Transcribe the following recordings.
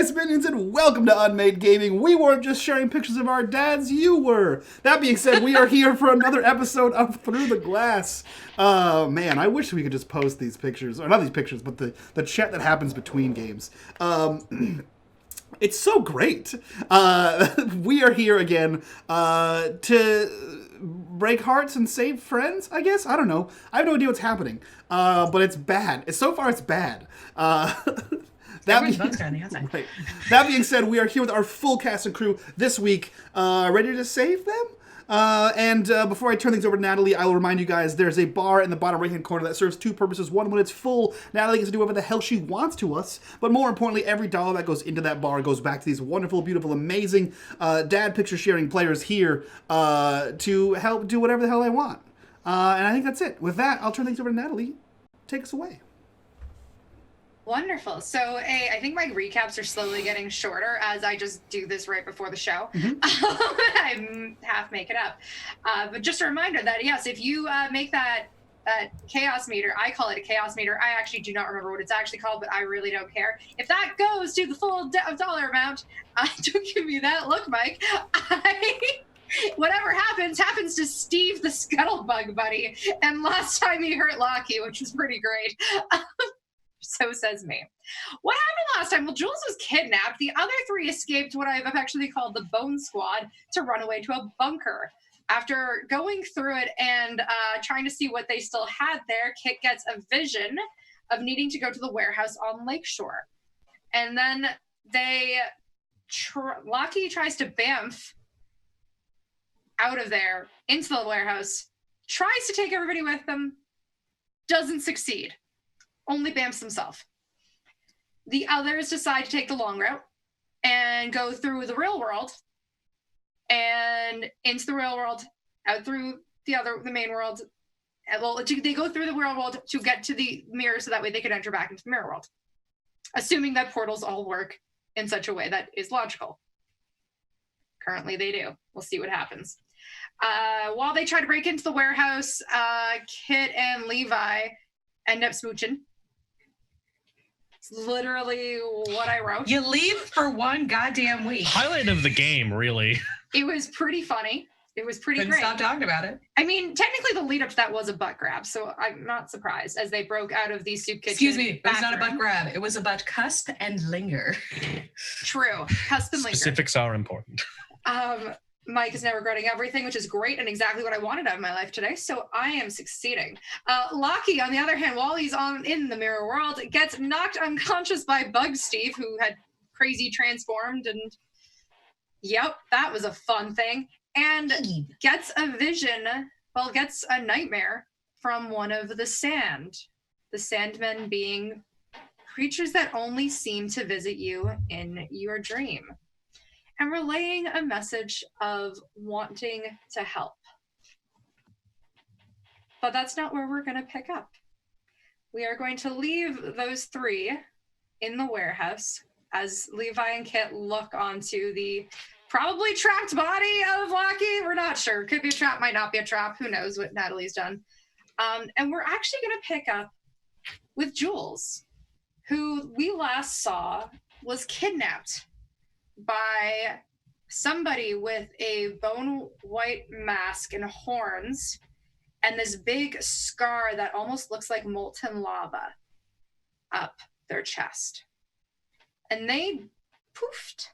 Ice Minions, and welcome to unMadeGaming. We weren't just sharing pictures of our dads, you were. That being said, we are here for another episode of Through the Glass. Man, I wish we could just post these pictures, or not these pictures, but the chat that happens between games. It's so great. We are here again to break hearts and save friends, I guess? I don't know. I have no idea what's happening. But it's bad. So far, it's bad. That being said, we are here with our full cast and crew this week, ready to save them. And before I turn things over to Natalie, I will remind you guys there's a bar in the bottom right-hand corner that serves two purposes. One, when it's full, Natalie gets to do whatever the hell she wants to us. But more importantly, every dollar that goes into that bar goes back to these wonderful, beautiful, amazing dad picture-sharing players here to help do whatever the hell they want. And I think that's it. With that, I'll turn things over to Natalie. Take us away. Wonderful. So I think my recaps are slowly getting shorter as I just do this right before the show. I half make it up. But just a reminder that, yes, if you make that chaos meter, I call it a chaos meter. I actually do not remember what it's actually called, but I really don't care. If that goes to the full dollar amount, don't give me that look, Mike. Whatever happens to Steve the Scuttlebug buddy. And last time he hurt Lockie, which was pretty great. So says me. What happened last time? Well, Jules was kidnapped. The other three escaped what I've actually called the Bone Squad to run away to a bunker. After going through it and trying to see what they still had there, Kit gets a vision of needing to go to the warehouse on Lakeshore. And then Lockie tries to bamf out of there into the warehouse, tries to take everybody with them, doesn't succeed. Only bamfs himself. The others decide to take the long route and go through the real world and into the real world, out through the main world. Well, they go through the real world to get to the mirror so that way they can enter back into the mirror world. Assuming that portals all work in such a way that is logical. Currently they do. We'll see what happens. While they try to break into the warehouse, Kit and Levi end up smooching. It's literally what I wrote. You leave for one goddamn week. Highlight of the game, really. It was pretty funny. It was pretty Couldn't great. stop talking about it. I mean, technically the lead up to that was a butt grab, so I'm not surprised as they broke out of the soup kitchen. Excuse me, it was not a butt grab. It was a butt cusp and linger. True. Cusp and linger. Specifics are important. Mike is now regretting everything, which is great and exactly what I wanted out of my life today, so I am succeeding. Lockie, on the other hand, while he's in the mirror world, gets knocked unconscious by Bug Steve, who had crazy transformed, and yep, that was a fun thing, and gets a nightmare from one of the Sandmen being creatures that only seem to visit you in your dream. And relaying a message of wanting to help. But that's not where we're going to pick up. We are going to leave those three in the warehouse as Levi and Kit look onto the probably trapped body of Lockie. We're not sure. Could be a trap, might not be a trap. Who knows what Natalie's done. And we're actually going to pick up with Jules, who we last saw was kidnapped by somebody with a bone white mask and horns and this big scar that almost looks like molten lava up their chest. And they poofed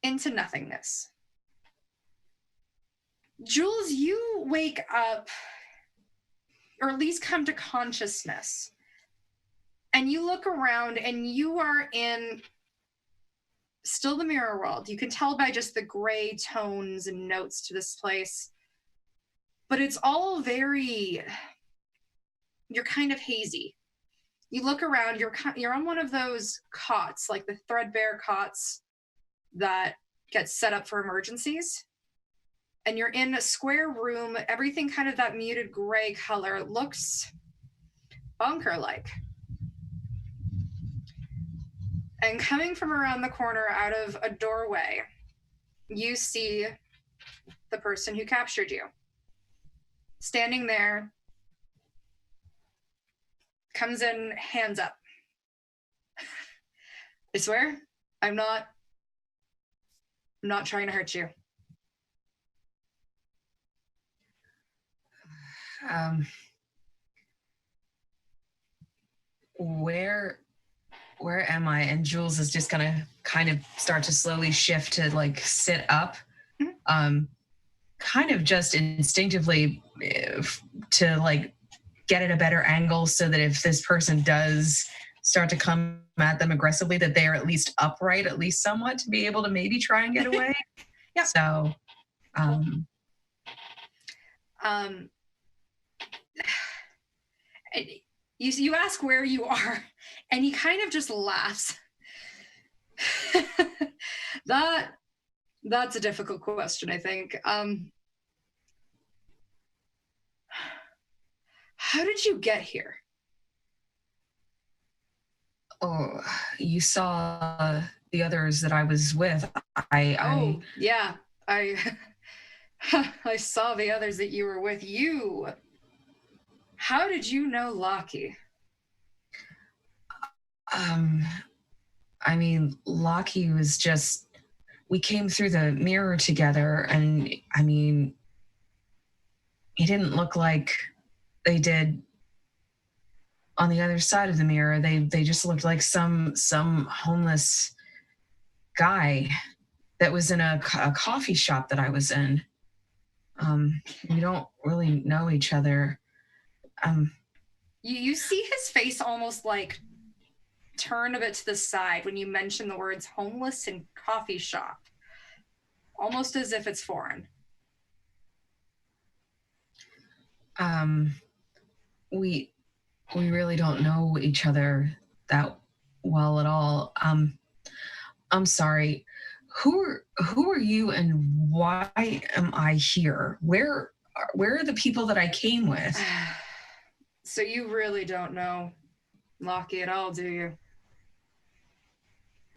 into nothingness. Jules, you wake up, or at least come to consciousness, and you look around and you are in still the mirror world. You can tell by just the gray tones and notes to this place. But it's all you're kind of hazy. You look around, you're on one of those cots, like the threadbare cots that get set up for emergencies. And you're in a square room, everything kind of that muted gray color. It looks bunker-like. And coming from around the corner out of a doorway, you see the person who captured you. Standing there, comes in, hands up. I swear, I'm not trying to hurt you. Where am I? And Jules is just gonna kind of start to slowly shift to like sit up, kind of just instinctively to like get at a better angle so that if this person does start to come at them aggressively, that they are at least upright, at least somewhat, to be able to maybe try and get away. Yeah. So, you ask where you are, and he kind of just laughs. That's a difficult question, I think. How did you get here? Oh, you saw the others that I was with. Yeah, I saw the others that you were with. How did you know Lockie? I mean, Lockie was just, we came through the mirror together, and I mean, he didn't look like they did on the other side of the mirror. They just looked like some homeless guy that was in a coffee shop that I was in. We don't really know each other. You see his face almost like turn a bit to the side when you mention the words homeless and coffee shop, almost as if it's foreign. We really don't know each other that well at all. I'm sorry. Who are you, and why am I here? Where are the people that I came with? So you really don't know Lockie at all, do you?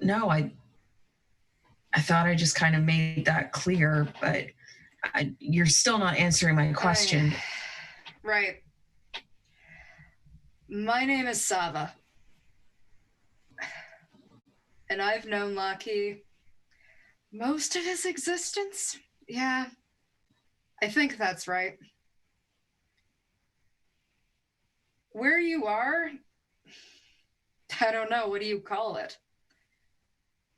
No, I thought I just kind of made that clear, but you're still not answering my question. Right. My name is Sava. And I've known Lockie most of his existence. Yeah, I think that's right. Where you are, I don't know. What do you call it?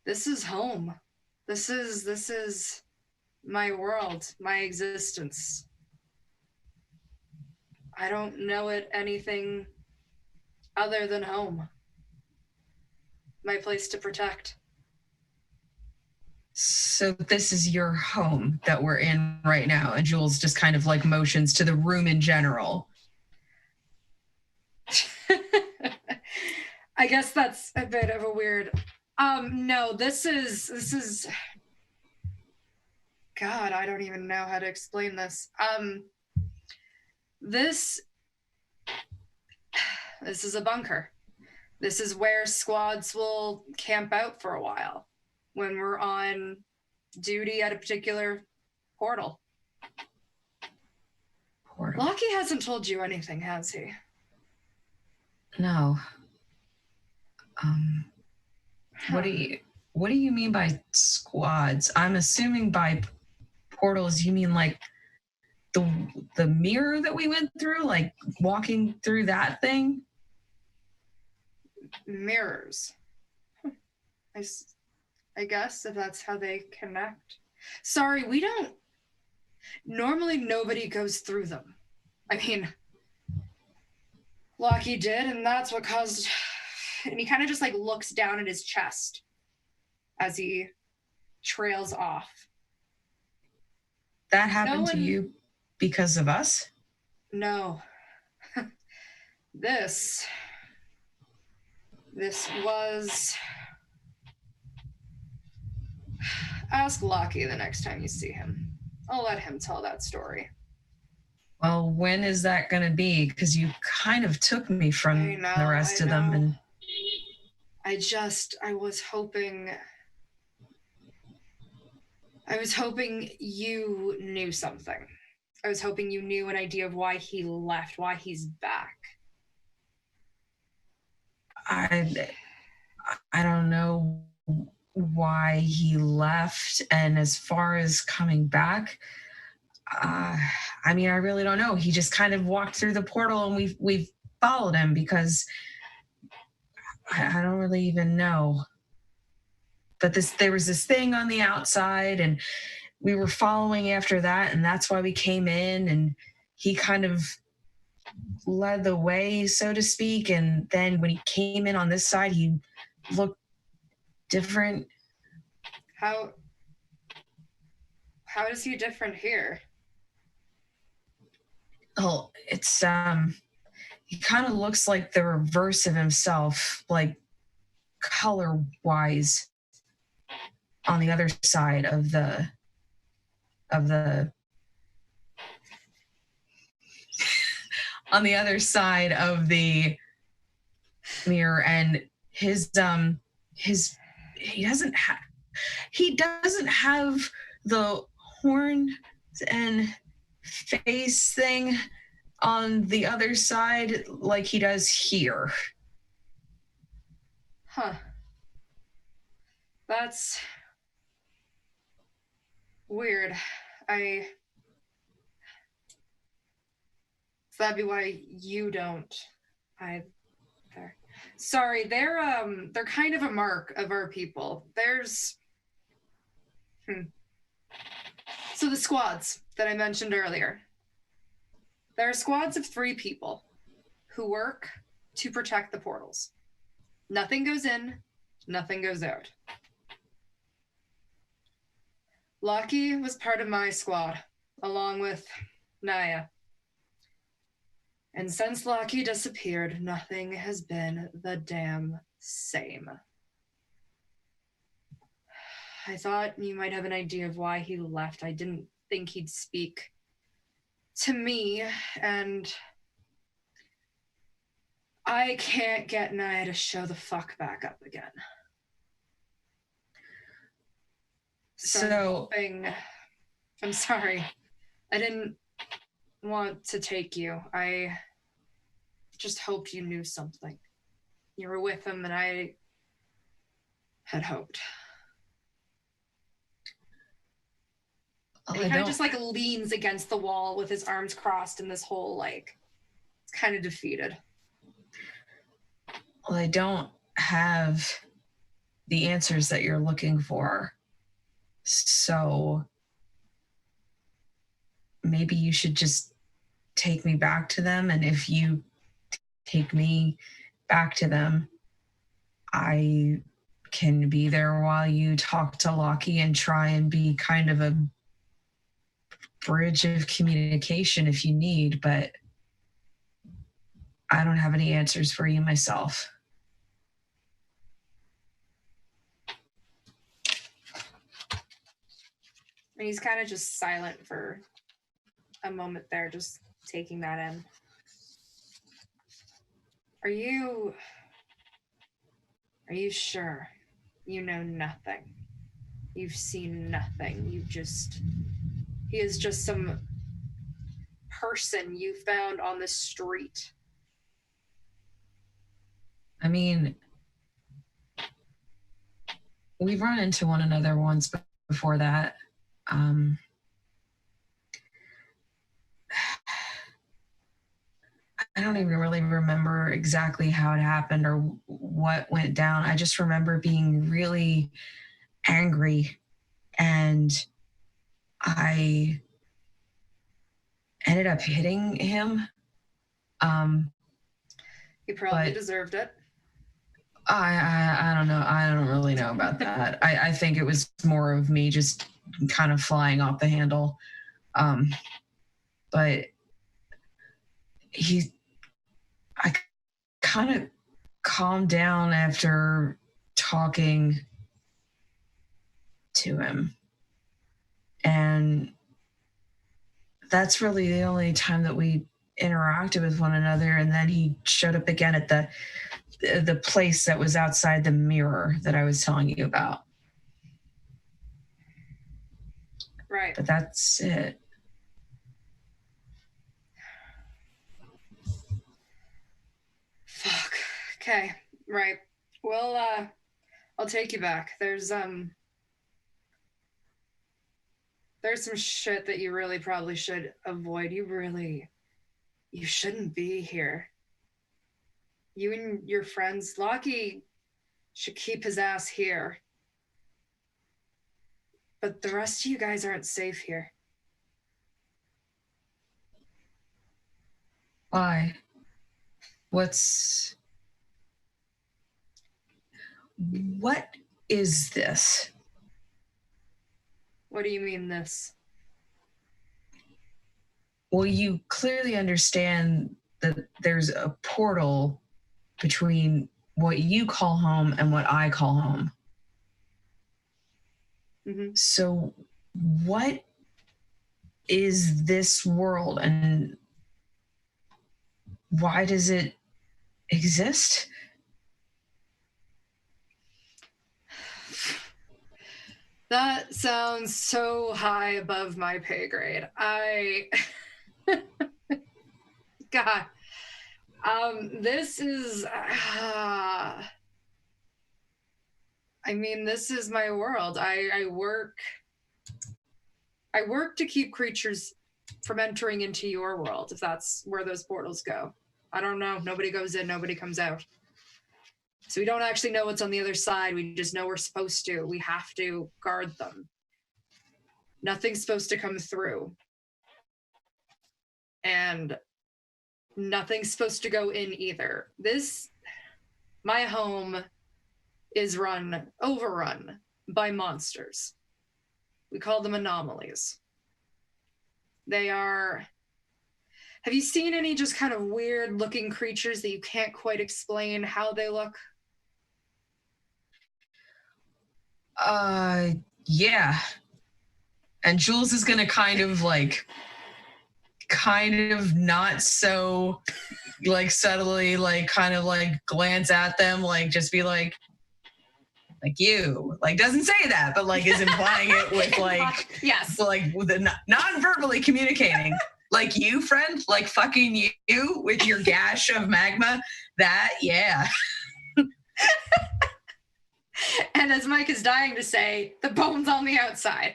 This is home. This is my world, my existence. I don't know it anything other than home. My place to protect. So this is your home that we're in right now, and Jules just kind of like motions to the room in general. I guess that's a bit of a weird. No, this is. God, I don't even know how to explain this. This is a bunker. This is where squads will camp out for a while when we're on duty at a particular portal. Lockie hasn't told you anything, has he? No. What do you mean by squads? I'm assuming by portals you mean like the mirror that we went through, like walking through that thing? Mirrors. I guess if that's how they connect. Sorry, we don't. Normally, nobody goes through them. I mean, Lockie did, and that's what caused. And he kind of just like looks down at his chest as he trails off. That happened to you because of us? No. This was. Ask Lockie the next time you see him. I'll let him tell that story. Well, when is that going to be? Because you kind of took me from the rest of them. And I was hoping you knew something. I was hoping you knew an idea of why he left, why he's back. I don't know why he left, and as far as coming back, I mean, I really don't know. He just kind of walked through the portal, and we've followed him because I don't really even know. But there was this thing on the outside, and we were following after that, and that's why we came in, and he kind of led the way, so to speak. And then when he came in on this side, he looked different. How is he different here? Oh, it's he kind of looks like the reverse of himself, like color wise, on the other side of the on the other side of the mirror. And his he doesn't have the horn and face thing on the other side like he does here. Huh. That's weird. So that'd be why you don't either. Sorry, they're kind of a mark of our people. So the squads that I mentioned earlier. There are squads of 3 people who work to protect the portals. Nothing goes in, nothing goes out. Lockie was part of my squad, along with Naya. And since Lockie disappeared, nothing has been the damn same. I thought you might have an idea of why he left. I didn't think he'd speak to me, and I can't get Naya to show the fuck back up again. So I'm sorry. I didn't want to take you. I just hoped you knew something. You were with him, and I had hoped. And he kind of just like leans against the wall with his arms crossed, and this whole like, it's kind of defeated. Well, I don't have the answers that you're looking for. So maybe you should just take me back to them. And if you take me back to them, I can be there while you talk to Lockie and try and be kind of a bridge of communication if you need, but I don't have any answers for you myself. And he's kind of just silent for a moment there, just taking that in. Are you sure you know nothing? You've seen nothing. He is just some person you found on the street. I mean, we've run into one another once before that. I don't even really remember exactly how it happened or what went down. I just remember being really angry, and I ended up hitting him. He probably deserved it. I don't know. I don't really know about that. I think it was more of me just kind of flying off the handle. But I kind of calmed down after talking to him. And that's really the only time that we interacted with one another. And then he showed up again at the place that was outside the mirror that I was telling you about. Right. But that's it. Fuck. Okay. Right. We'll I'll take you back. There's some shit that you really probably should avoid. You shouldn't be here. You and your friends, Lockie should keep his ass here. But the rest of you guys aren't safe here. Why? What is this? What do you mean this? Well, you clearly understand that there's a portal between what you call home and what I call home. Mm-hmm. So what is this world and why does it exist? That sounds so high above my pay grade. God. This is this is my world. I work to keep creatures from entering into your world, if that's where those portals go. I don't know. Nobody goes in, nobody comes out. So we don't actually know what's on the other side. We just know we're supposed to. We have to guard them. Nothing's supposed to come through. And nothing's supposed to go in either. My home is overrun by monsters. We call them anomalies. Have you seen any just kind of weird looking creatures that you can't quite explain how they look? Yeah. And Jules is gonna kind of not so subtly glance at them, just be like you, doesn't say that, but is implying it with yes, with the non-verbally communicating, you, friend, fucking you with your gash of magma, that, yeah. And as Mike is dying to say, the bones on the outside.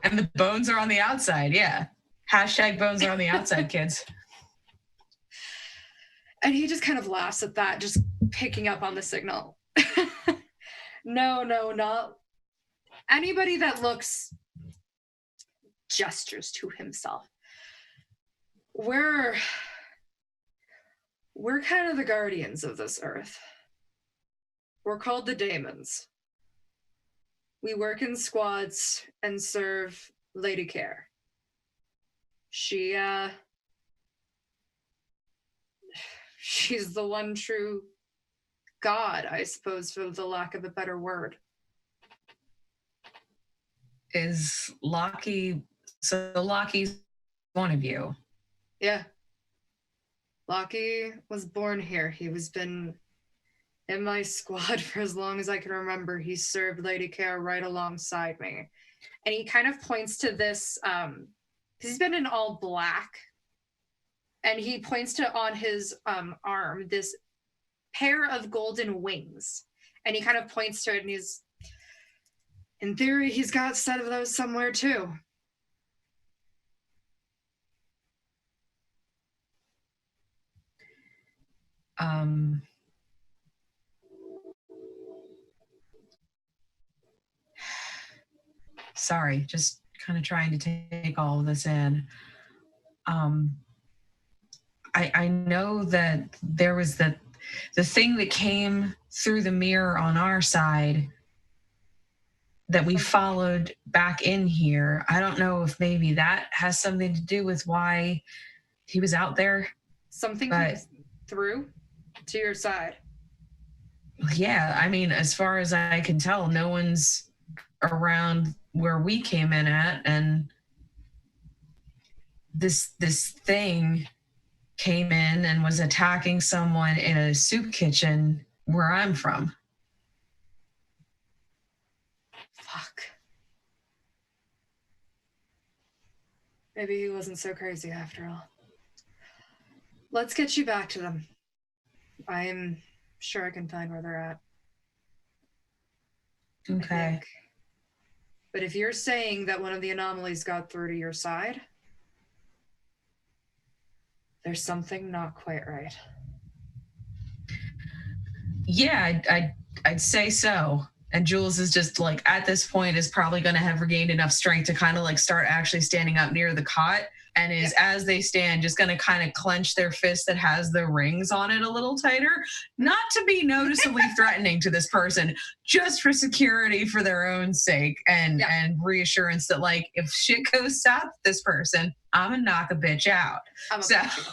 And the bones are on the outside, yeah. Hashtag bones are on the outside, kids. And he just kind of laughs at that, just picking up on the signal. No, not anybody that looks, gestures to himself. We're kind of the guardians of this earth. We're called the Daemons. We work in squads and serve Lady Care. She's the one true God, I suppose, for the lack of a better word. Is Lockie, so Lockie's one of you? Yeah. Lockie was born here. He's been in my squad for as long as I can remember. He served Lady Care right alongside me. And he kind of points to this, because he's been in all black. And he points to on his arm this pair of golden wings. And he kind of points to it, and in theory, he's got a set of those somewhere too. Sorry, just kind of trying to take all of this in. I know that there was the thing that came through the mirror on our side that we followed back in here. I don't know if maybe that has something to do with why he was out there. Something came through to your side. Yeah, as far as I can tell, no one's around where we came in at, and this thing came in and was attacking someone in a soup kitchen where I'm from. Fuck. Maybe he wasn't so crazy after all. Let's get you back to them. I'm sure I can find where they're at. Okay. But if you're saying that one of the anomalies got through to your side, there's something not quite right. Yeah, I'd say so. And Jules is just like, at this point, is probably going to have regained enough strength to kind of like start actually standing up near the cot, and is, as they stand, just going to kind of clench their fist that has the rings on it a little tighter, not to be noticeably threatening to this person, just for security, for their own sake, and reassurance that like, if shit goes south with this person, I'm gonna knock a bitch out. I'm So punch you.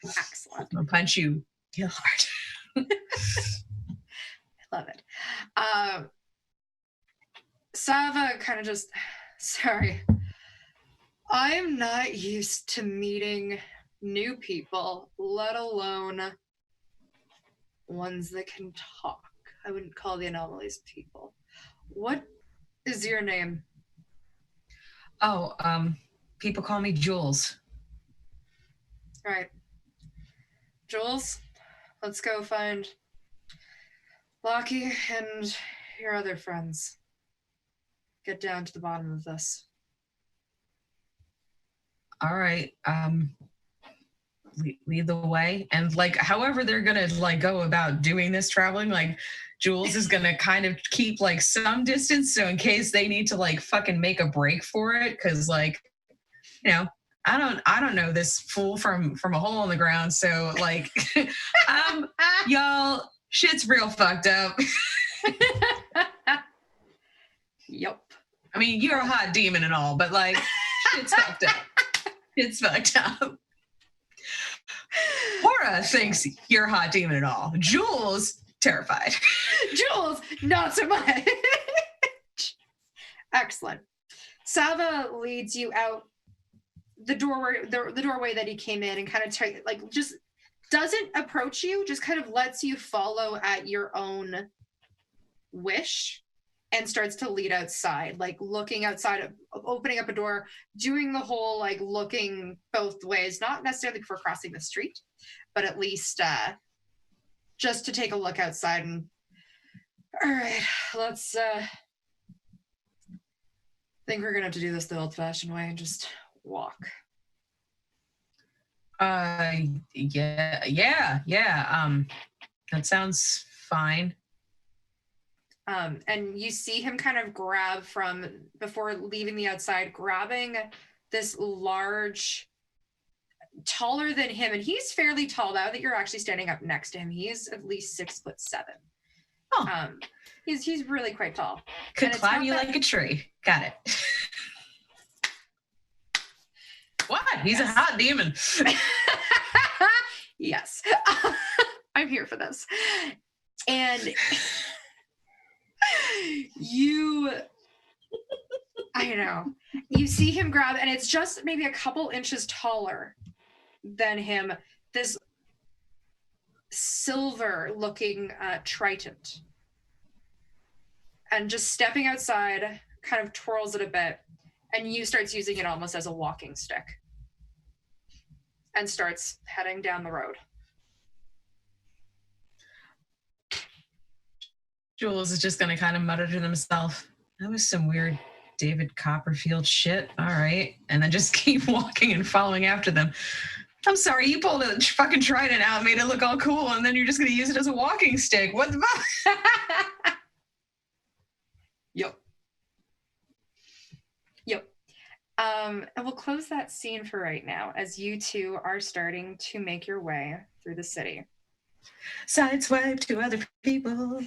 Excellent. I'm gonna punch you real hard. Love it. Sava kind of just, sorry. I'm not used to meeting new people, let alone ones that can talk. I wouldn't call the anomalies people. What is your name? Oh, people call me Jules. All right. Jules, let's go find Lockie and your other friends. Get down to the bottom of this. All right. Lead the way. And like, however they're gonna like go about doing this traveling, like Jules is gonna kind of keep like some distance, so in case they need to like fucking make a break for it, because like, you know, I don't know this fool from a hole in the ground, so like y'all, shit's real fucked up. Yep. I mean, you're a hot demon and all, but like, shit's fucked up. It's fucked up. Laura thinks you're a hot demon and all. Jules, terrified. Jules, not so much. Excellent. Sava leads you out the doorway that he came in, and kind of just doesn't approach you, just kind of lets you follow at your own wish, and starts to lead outside, like looking outside, opening up a door, doing the whole like looking both ways, not necessarily before crossing the street, but at least just to take a look outside. And all right, let's think we're gonna have to do this the old-fashioned way and just walk. Yeah. That sounds fine. And you see him kind of grab from, before leaving the outside, grabbing this large, taller than him, and he's fairly tall now that you're actually standing up next to him. He's at least 6'7". Oh. He's really quite tall. Could climb you like a tree. Got it. What? He's a hot demon. Yes. I'm here for this. And you see him grab, and it's just maybe a couple inches taller than him, this silver looking trident, and just stepping outside, kind of twirls it a bit, and you starts using it almost as a walking stick, and starts heading down the road. Jules is just gonna kind of mutter to himself, that was some weird David Copperfield shit. All right. And then just keep walking and following after them. I'm sorry, you pulled a fucking trident out, made it look all cool, and then you're just gonna use it as a walking stick. What the fuck? Yep. And we'll close that scene for right now, as you two are starting to make your way through the city. Sideswipe to other people.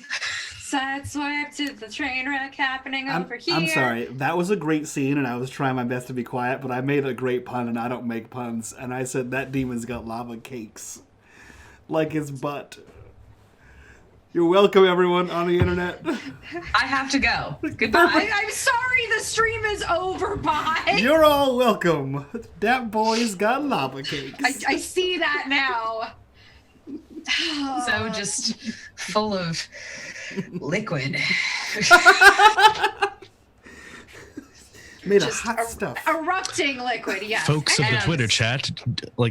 Sideswipe to the train wreck happening over here. I'm sorry. That was a great scene, and I was trying my best to be quiet, but I made a great pun, and I don't make puns. And I said, that demon's got lava cakes. Like his butt. You're welcome, everyone on the internet. I have to go. Goodbye. I'm sorry, the stream is over, bye. You're all welcome. That boy's got lava cakes. I see that now. So just full of liquid. Made of just hot stuff. erupting liquid. Yes. Folks of the And Twitter chat,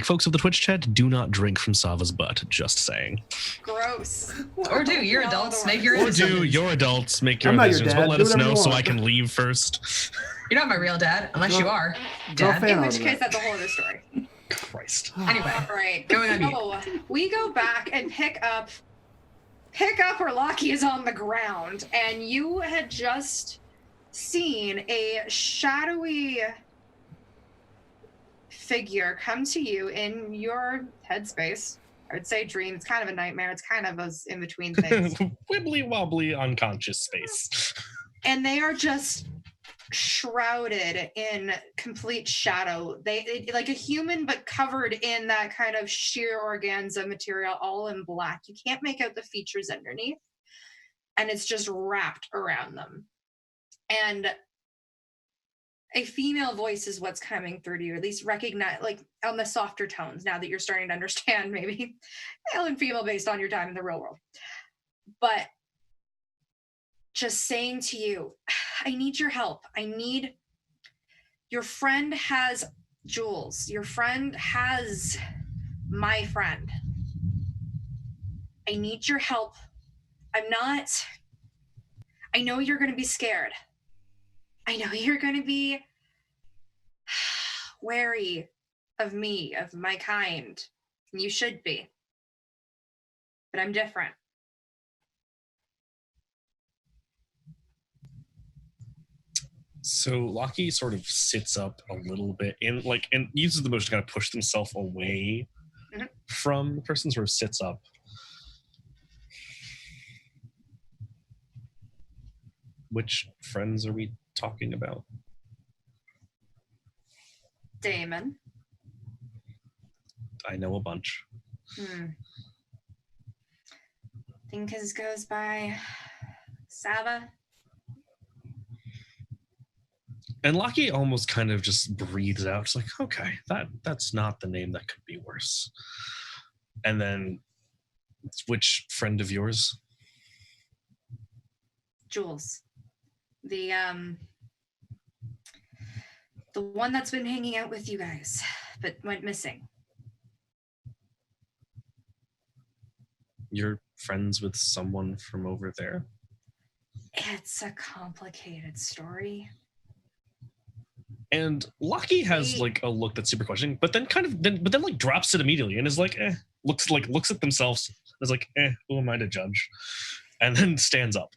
folks of the Twitch chat, do not drink from Sava's butt. Just saying. gross. Or do your No, adults the make your Or own do decisions. your adults make your I'm own not your decisions, dad. but let Do us whatever know you so want. I can leave first. You're not my real dad, unless you are. Draw Dad. fan In out which of case, that. that's a whole other story. Christ. Anyway, All right. Going on mute. So we go back and pick up where Lockie is on the ground, and you had just seen a shadowy figure come to you in your headspace. I would say dream. It's kind of a nightmare. It's kind of those in between things. Wibbly wobbly unconscious space. And they are just shrouded in complete shadow. Like a human, but covered in that kind of sheer organza material, all in black. You can't make out the features underneath, and it's just wrapped around them. And a female voice is what's coming through to you, at least recognize, like on the softer tones, now that you're starting to understand maybe male and female based on your time in the real world. But just saying to you, I need your help. Your friend has Jules. Your friend has my friend. I need your help. I know you're going to be scared. I know you're going to be wary of me, of my kind. And you should be. But I'm different. So Lockie sort of sits up a little bit and uses the motion to kind of push himself away from the person, sort of sits up. Which friends are we talking about? Damon. I know a bunch. I think his goes by Sava. And Lockie almost kind of just breathes out. It's like, okay, that's not the name that could be worse. And then, which friend of yours? Jules. The one that's been hanging out with you guys, but went missing. You're friends with someone from over there? It's a complicated story. And Lockie has like a look that's super questioning, but then like drops it immediately and is like, looks at themselves, is like, who am I to judge? And then stands up.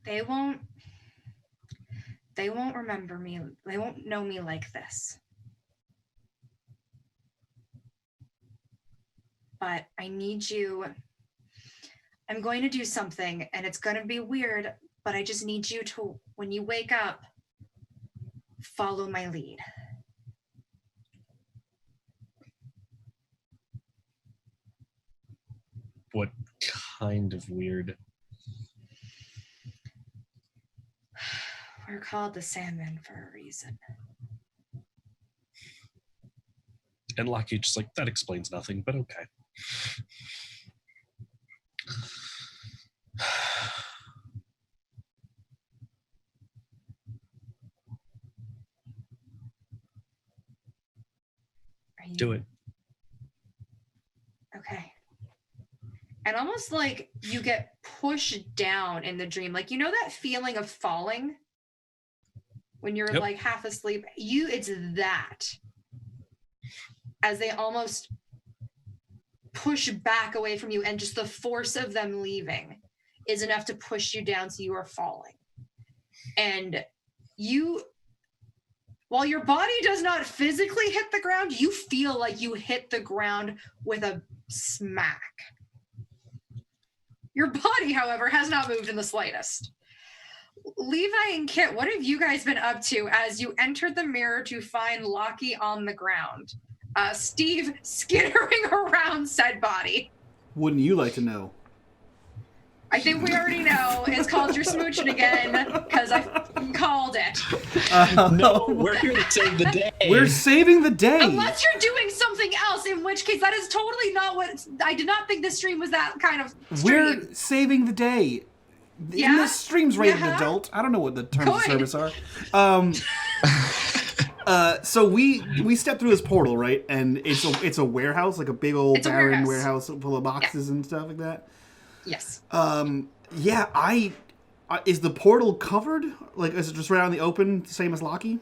They won't remember me. They won't know me like this. But I need you. I'm going to do something, and it's going to be weird, but I just need you to, when you wake up, follow my lead. What kind of weird? We're called the Sandmen for a reason. And Lockie just like, that explains nothing, but okay. Do it. Okay. And almost like you get pushed down in the dream. Like, you know that feeling of falling? When you're like half asleep? It's that. As they almost push back away from you, and just the force of them leaving is enough to push you down so you are falling. And you, while your body does not physically hit the ground, you feel like you hit the ground with a smack. Your body, however, has not moved in the slightest. Levi and Kit, what have you guys been up to as you entered the mirror to find Lockie on the ground? Steve skittering around said body. Wouldn't you like to know? I think we already know. It's called You're Smooching Again, because I called it. No, we're here to save the day. We're saving the day. Unless you're doing something else, in which case that is totally not what... I did not think this stream was that kind of stream. We're saving the day. Even the stream's rated adult. I don't know what the terms of service are. So we step through this portal, right? And it's a warehouse, like a big old barren warehouse full of boxes and stuff like that. Yes. Is the portal covered? Like, is it just right out in the open, same as Lockie?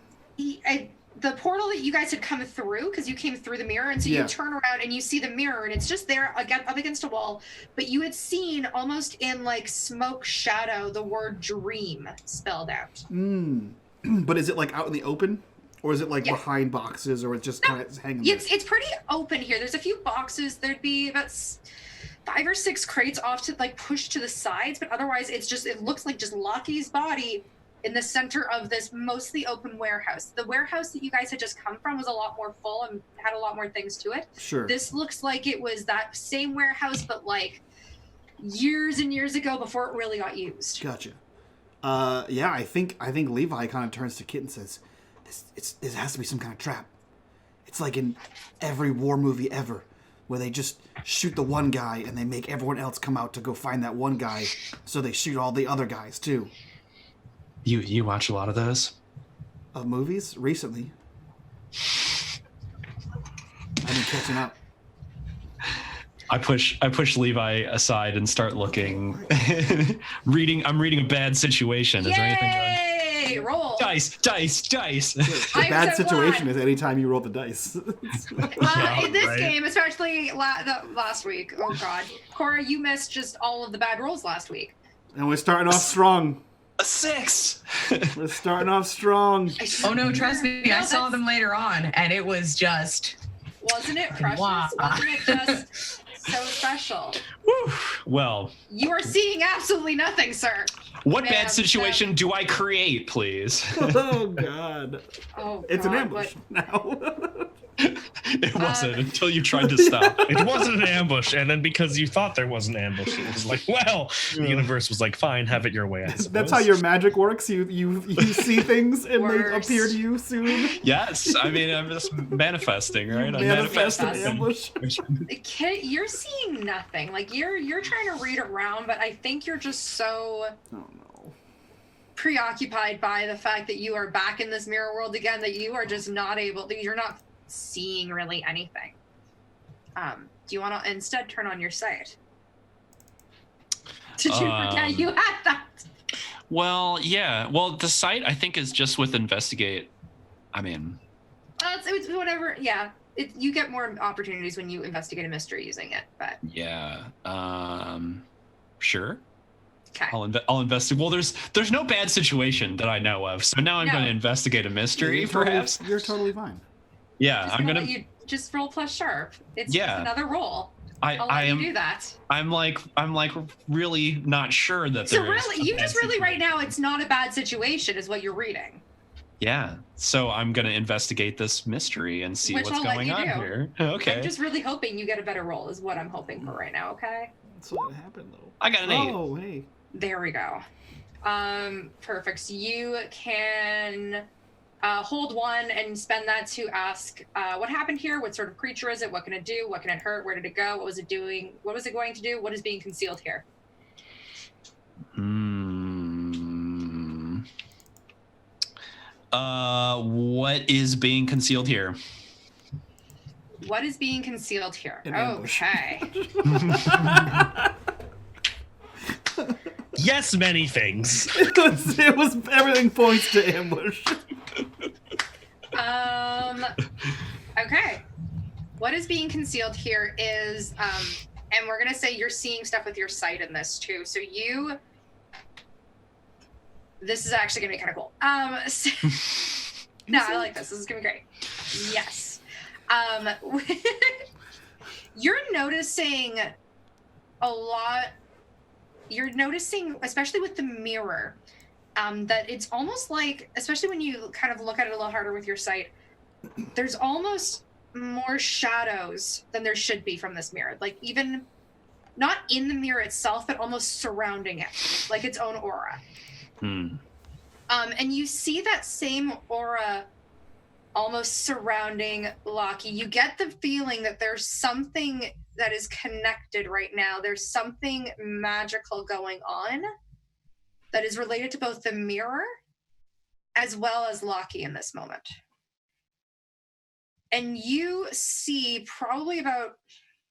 The portal that you guys had come through, because you came through the mirror, and so you turn around and you see the mirror, and it's just there up against a wall. But you had seen, almost in like smoke shadow, the word dream spelled out. But is it like out in the open? Or is it like behind boxes, or it's just kind of hanging there? It's pretty open here. There's a few boxes. There'd be about 5 or 6 crates off to like push to the sides, but otherwise it looks like just Lockie's body in the center of this mostly open warehouse. The warehouse that you guys had just come from was a lot more full and had a lot more things to it. Sure. This looks like it was that same warehouse, but like years and years ago before it really got used. Gotcha. I think Levi kind of turns to Kit and says, "This has to be some kind of trap. It's like in every war movie ever, where they just shoot the one guy and they make everyone else come out to go find that one guy, so they shoot all the other guys too." You watch a lot of those? Of movies? Recently. I've been catching up. I push Levi aside and start looking. I'm reading a bad situation. Is there anything going? Yay! Roll. Dice. The bad situation is anytime you roll the dice. In this game, especially last week. Oh God, Cora, you missed just all of the bad rolls last week. And we're starting off strong. A 6. We're starting off strong. Oh no, trust me, I saw them later on, and it was just... Wasn't it precious? Wow. Wasn't it just so special? Woo. Well... You are seeing absolutely nothing, sir. What bad situation do I create, please? Oh, God. Oh, it's God, an ambush now. It wasn't until you tried to stop. It wasn't an ambush, and then because you thought there was an ambush, it was like, well, the universe was like, fine, have it your way, I suppose. That's how your magic works? You see things and they appear to you soon? Yes, I mean, I'm just manifesting, right? I'm manifest an ambush. Kit, you're seeing nothing. Like, you're trying to read around, but I think you're just so... Oh, no. Preoccupied by the fact that you are back in this mirror world again, that you are just not you're not seeing really anything. Do you want to instead turn on your sight? Did you forget you had that? Well, yeah. Well, the site I think is just with investigate. I mean, it's whatever. Yeah, you get more opportunities when you investigate a mystery using it. But yeah, sure. Okay. I'll investigate. Well, there's no bad situation that I know of, so now I'm going to investigate a mystery, perhaps. You're totally fine. Yeah, I'm gonna. You just roll plus sharp. It's just another roll. I'll let you do that. I'm like really not sure that so really, you just really right now it's not a bad situation is what you're reading. Yeah. So I'm gonna investigate this mystery and see what's going on here. Okay. I'm just really hoping you get a better roll is what I'm hoping for right now. Okay. That's what happened though. I got an 8. Oh hey. There we go. Perfect. So you can hold 1 and spend that to ask what happened here, what sort of creature is it, what can it do, what can it hurt, where did it go, what was it doing, what was it going to do, what is being concealed here? What is being concealed here? What is being concealed here? Okay. Yes, many things. It was everything points to ambush. Okay. What is being concealed here is, and we're gonna say you're seeing stuff with your sight in this too. So this is actually gonna be kind of cool. No, I like this. This is gonna be great. Yes. You're noticing a lot. You're noticing, especially with the mirror, that it's almost like, especially when you kind of look at it a little harder with your sight, there's almost more shadows than there should be from this mirror. Like even not in the mirror itself, but almost surrounding it, like its own aura. And you see that same aura almost surrounding Lockie. You get the feeling that there's something that is connected right now. There's something magical going on. that is related to both the mirror as well as Lockie in this moment. And you see probably about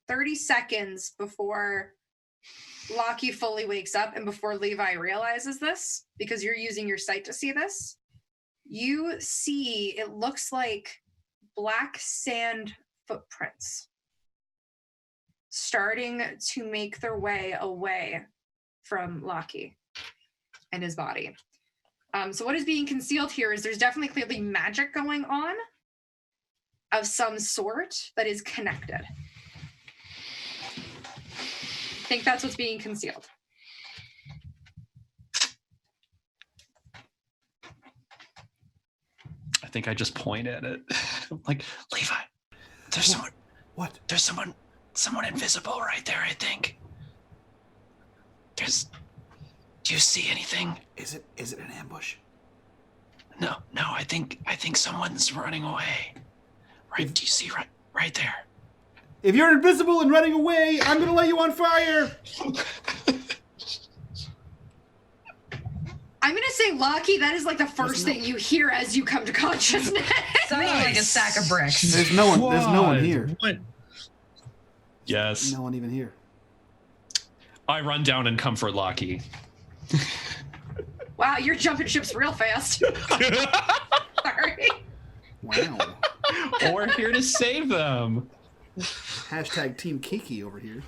30 seconds before Lockie fully wakes up and before Levi realizes this, because you're using your sight to see this, you see it looks like black sand footprints starting to make their way away from Lockie and his body. So what is being concealed here is there's definitely clearly magic going on of some sort that is connected. I think that's what's being concealed. I think I just point at it. Like, Levi, there's someone. What? There's someone invisible right there, I think. Do you see anything? Is it an ambush? No, I think someone's running away. Right, do you see right there? If you're invisible and running away, I'm gonna light you on fire. I'm gonna say, Lockie, that is like the first thing you hear as you come to consciousness. Sounding like a sack of bricks. There's no one here. What? Yes. No one even here. I run down and comfort Lockie. Wow, you're jumping ships real fast. Sorry. Wow. We're here to save them. Hashtag Team Kiki over here.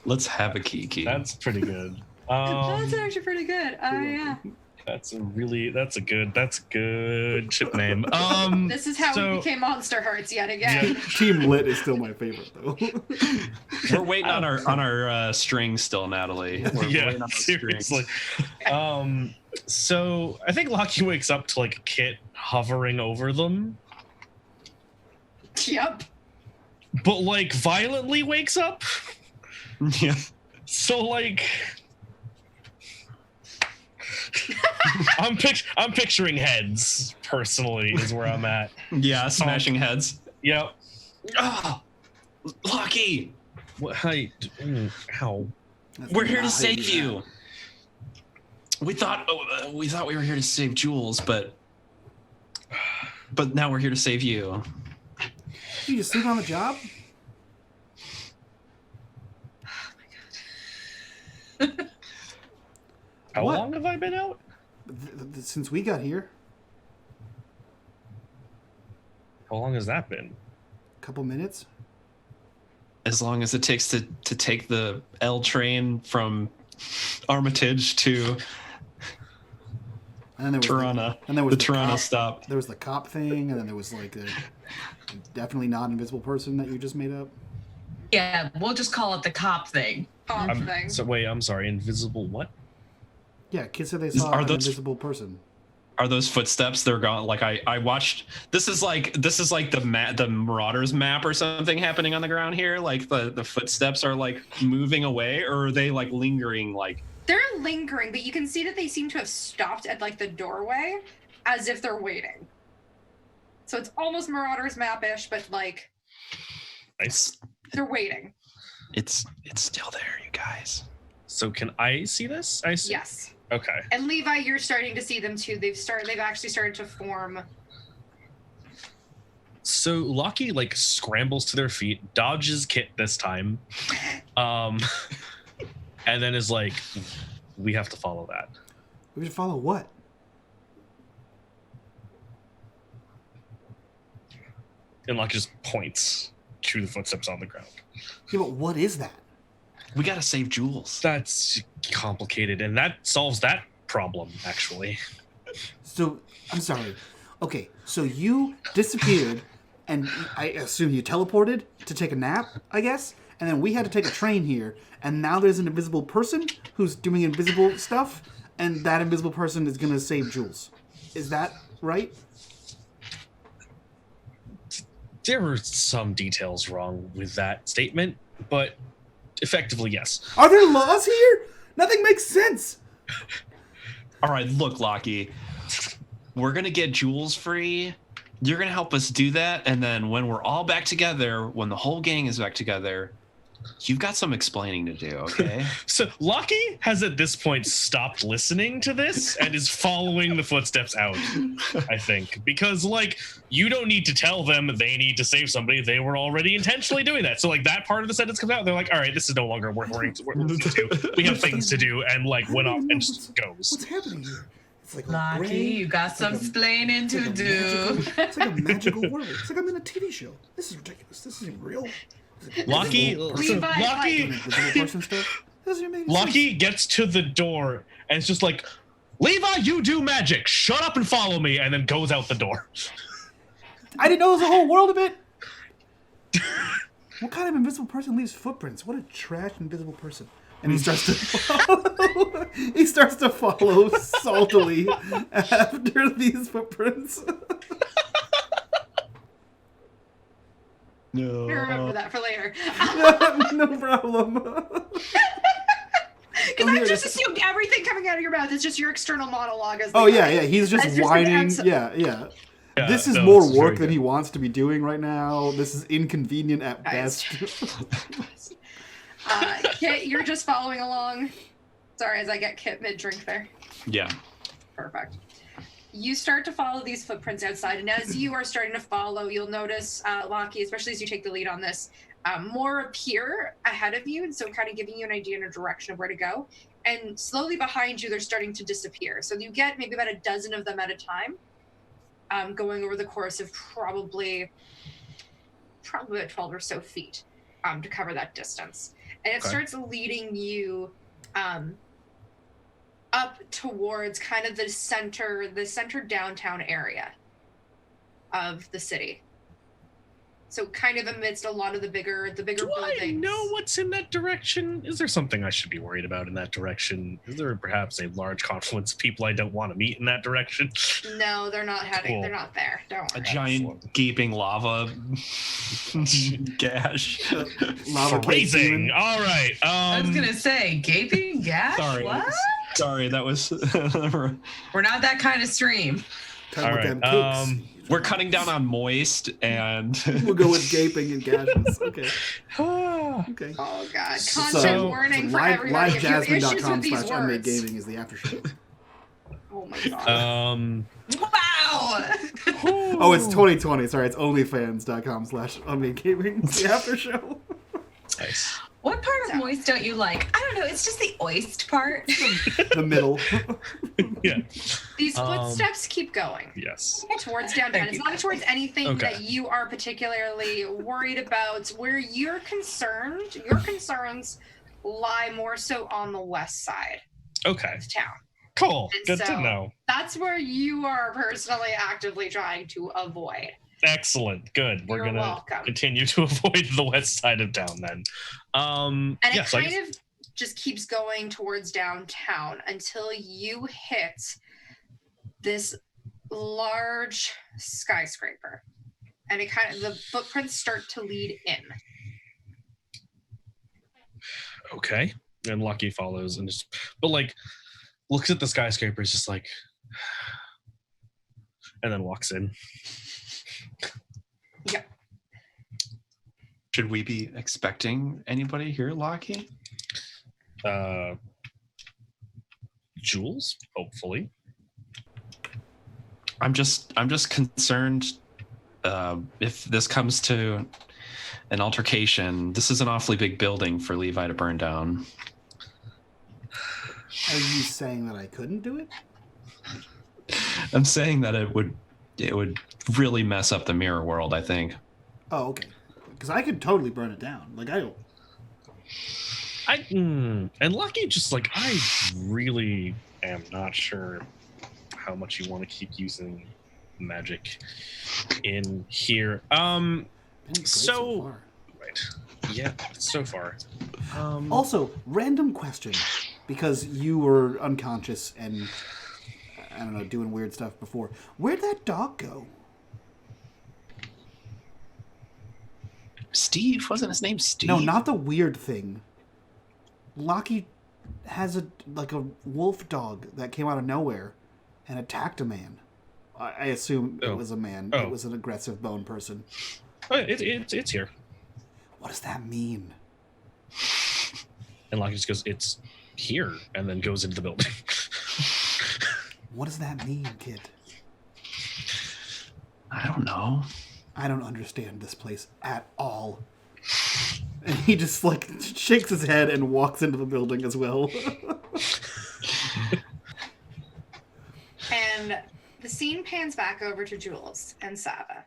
Let's have a Kiki. That's pretty good. That's actually pretty good. Yeah. That's a good ship name. This is how we became Monster Hearts yet again. Team Lit is still my favorite though. We're waiting on our strings still, Natalie. We're waiting on those seriously. strings. So I think Lockie wakes up to like a kit hovering over them, Yep. but like violently wakes up. Yeah. So like, I'm picturing heads personally is where I'm at. Yeah, smashing heads. Yep. Oh, Lockie, What? How? we're here to save you. We thought we were here to save Jules, but now we're here to save you. You just sleep on the job? How What? long have I been out? Since we got here, How long has that been? a couple minutes. As long as it takes to take the L train from Armitage to And then there was Toranna. and there was The Toranna cop, stop. There was the cop thing, and then there was like a definitely not invisible person that you just made up. Yeah, we'll just call it the cop thing. Thing. So wait, I'm sorry. Invisible what? Yeah, kids said they saw Are an those- invisible person. Are those footsteps? They're gone. Like I watched. This is like the Marauders map or something happening on the ground here. Like the footsteps are like moving away, or are they like lingering? Like They're lingering, but you can see that they seem to have stopped at like the doorway as if they're waiting. So it's almost Marauders map-ish, but like Nice. they're waiting. it's still there, you guys. So can I see this? I see. Yes. Okay. And Levi, you're starting to see them too. They've actually started to form. So Lockie like scrambles to their feet, dodges Kit this time, and then is like, "We have to follow that." We should follow what? And Lockie just points to the footsteps on the ground. Yeah, but what is that? We gotta save Jules. That's complicated, and that solves that problem actually. So, I'm sorry. Okay, so you disappeared, and I assume you teleported to take a nap, I guess? And then we had to take a train here, and now there's an invisible person who's doing invisible stuff, and that invisible person is gonna save Jules. Is that right? There were some details wrong with that statement, but effectively, yes. Are there laws here? Nothing makes sense! All right, look, Lockie. We're gonna get Jules free. You're gonna help us do that, and then when we're all back together, when the whole gang is back together, You've got some explaining to do, okay? So Lockie has at this point stopped listening to this and is following the footsteps out, I think. Because, like, you don't need to tell them they need to save somebody. They were already intentionally doing that. So, like, that part of the sentence comes out. They're like, all right, this is no longer worth worrying to do. We have things to do. And, like, went off and just goes. What's happening here? It's like Lockie, you got some splaining to do. It's like a magical world. It's like I'm in a TV show. This is ridiculous. This isn't real. Lockie gets to the door and it's just like, Levi, you do magic. Shut up and follow me, and then goes out the door. I didn't know there was a whole world of it. What kind of invisible person leaves footprints? What a trash invisible person. And he starts to follow. He starts to follow saltily after these footprints. No. I remember that for later. No problem. Because I just assumed everything coming out of your mouth is just your external monologue. Yeah. He's just whining. Yeah. This is more work than he wants to be doing right now. This is inconvenient at best. Kit, you're just following along. Sorry, as I get Kit mid-drink there. Yeah. Perfect. You start to follow these footprints outside, and as you are starting to follow, you'll notice, Lockie, especially as you take the lead on this, more appear ahead of you, and so kind of giving you an idea and a direction of where to go. And slowly behind you, they're starting to disappear. So you get maybe about a dozen of them at a time, going over the course of probably about 12 or so feet to cover that distance. And it starts leading you up towards kind of the center downtown area of the city. So kind of amidst a lot of the bigger buildings. Do I know what's in that direction? Is there something I should be worried about in that direction? Is there perhaps a large confluence of people I don't want to meet in that direction? No, they're not heading. Cool. They're not there. Don't worry. A giant gaping lava gash. Lava Freezing. All right. I was gonna say gaping gash. Sorry. What? Sorry, that was. We're not that kind of stream. Talk about them cakes. We're cutting down on moist, and We'll go with gaping and gashes. Okay. Okay. Oh god. Content warning for everybody. If you have issues with these words. unMadeGaming is the after show. Oh my god. Wow. Oh, it's 2020. Sorry, it's onlyfans.com/unMadeGaming. It's the after show. Nice. What part of moist don't you like? I don't know. It's just the oyster part. The middle. Yeah. These footsteps keep going. Yes. Towards downtown. It's not towards anything Okay. that you are particularly worried about. Where your concerns lie more so on the west side Okay. of town. Cool. And Good so to know. That's where you are personally actively trying to avoid. Excellent. Good. We're You're gonna welcome. continue to avoid the west side of town then. And yes, it kind of just keeps going towards downtown until you hit this large skyscraper. And it kind of, the footprints start to lead in. Okay. And Lucky follows and just, but like looks at the skyscrapers just like, and then walks in. Yep. should we be expecting anybody here, Lockie? Jules, hopefully. I'm just concerned if this comes to an altercation. This is an awfully big building for Levi to burn down. Are you saying that I couldn't do it? I'm saying that it would really mess up the mirror world, I think. Oh, okay. Because I could totally burn it down. Like I don't. And Lucky just like, I really am not sure how much you want to keep using magic in here. So far. right, yeah, so far. Also, random question, because you were unconscious and I don't know, doing weird stuff before. Where'd that dog go? Steve? Wasn't his name Steve? No, not the weird thing. Lockie has a wolf dog that came out of nowhere and attacked a man. I assume it was a man. Oh. It was an aggressive bone person. It's here. What does that mean? And Lockie just goes, "It's here," and then goes into the building. What does that mean, kid? I don't know. I don't understand this place at all. And he just like shakes his head and walks into the building as well. And the scene pans back over to Jules and Sava,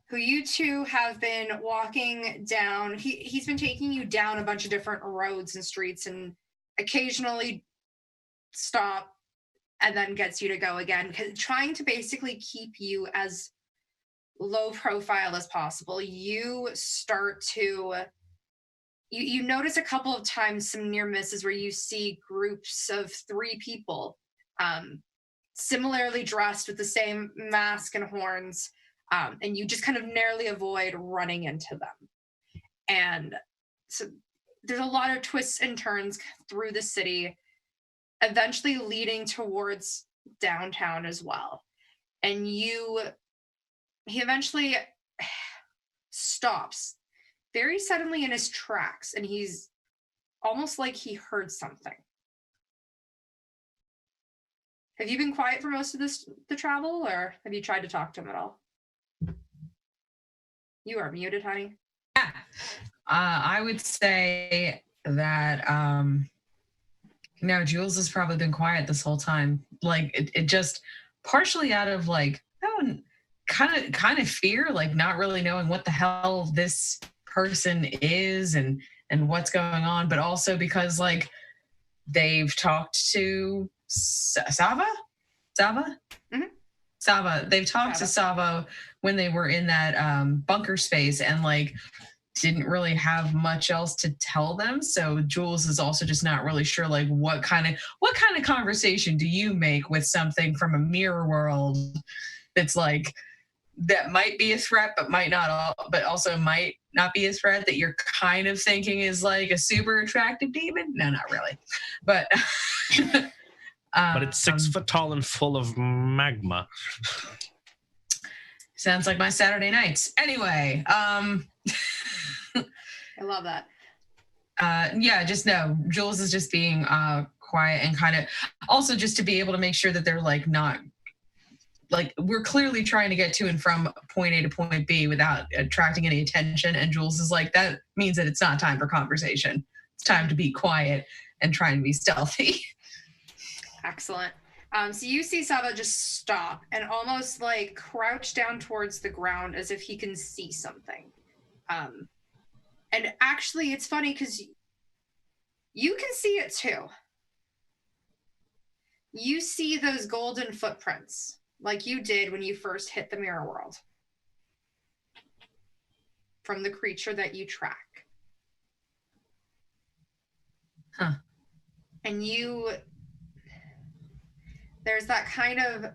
who you two have been walking down. He's been taking you down a bunch of different roads and streets and occasionally stop and then gets you to go again, trying to basically keep you as low profile as possible. You start to you notice a couple of times some near misses where you see groups of 3 people similarly dressed with the same mask and horns, and you just kind of narrowly avoid running into them. And so there's a lot of twists and turns through the city, eventually leading towards downtown as well. And he eventually stops very suddenly in his tracks, and he's almost like he heard something. Have you been quiet for most of the travel, or have you tried to talk to him at all? You are muted, honey. Yeah. I would say that Jules has probably been quiet this whole time. Like it just partially out of like kind of fear, like not really knowing what the hell this person is and what's going on, but also because like they've talked to Sava. Mm-hmm. Sava. They've talked to Sava when they were in that bunker space and like didn't really have much else to tell them. So Jules is also just not really sure like what kind of conversation do you make with something from a mirror world that's like that might be a threat but might not but also might not be a threat that you're kind of thinking is like a super attractive demon. No, not really. But but it's 6 foot tall and full of magma. Sounds like my Saturday nights. Anyway, I love that. Yeah, just no. Jules is just being quiet and kind of also just to be able to make sure that they're like not like we're clearly trying to get to and from point A to point B without attracting any attention. And Jules is like, that means that it's not time for conversation. It's time to be quiet and try and be stealthy. Excellent. So you see Sava just stop and almost like crouch down towards the ground as if he can see something. And actually, it's funny because you can see it too. You see those golden footprints like you did when you first hit the mirror world from the creature that you track. Huh. And there's that kind of,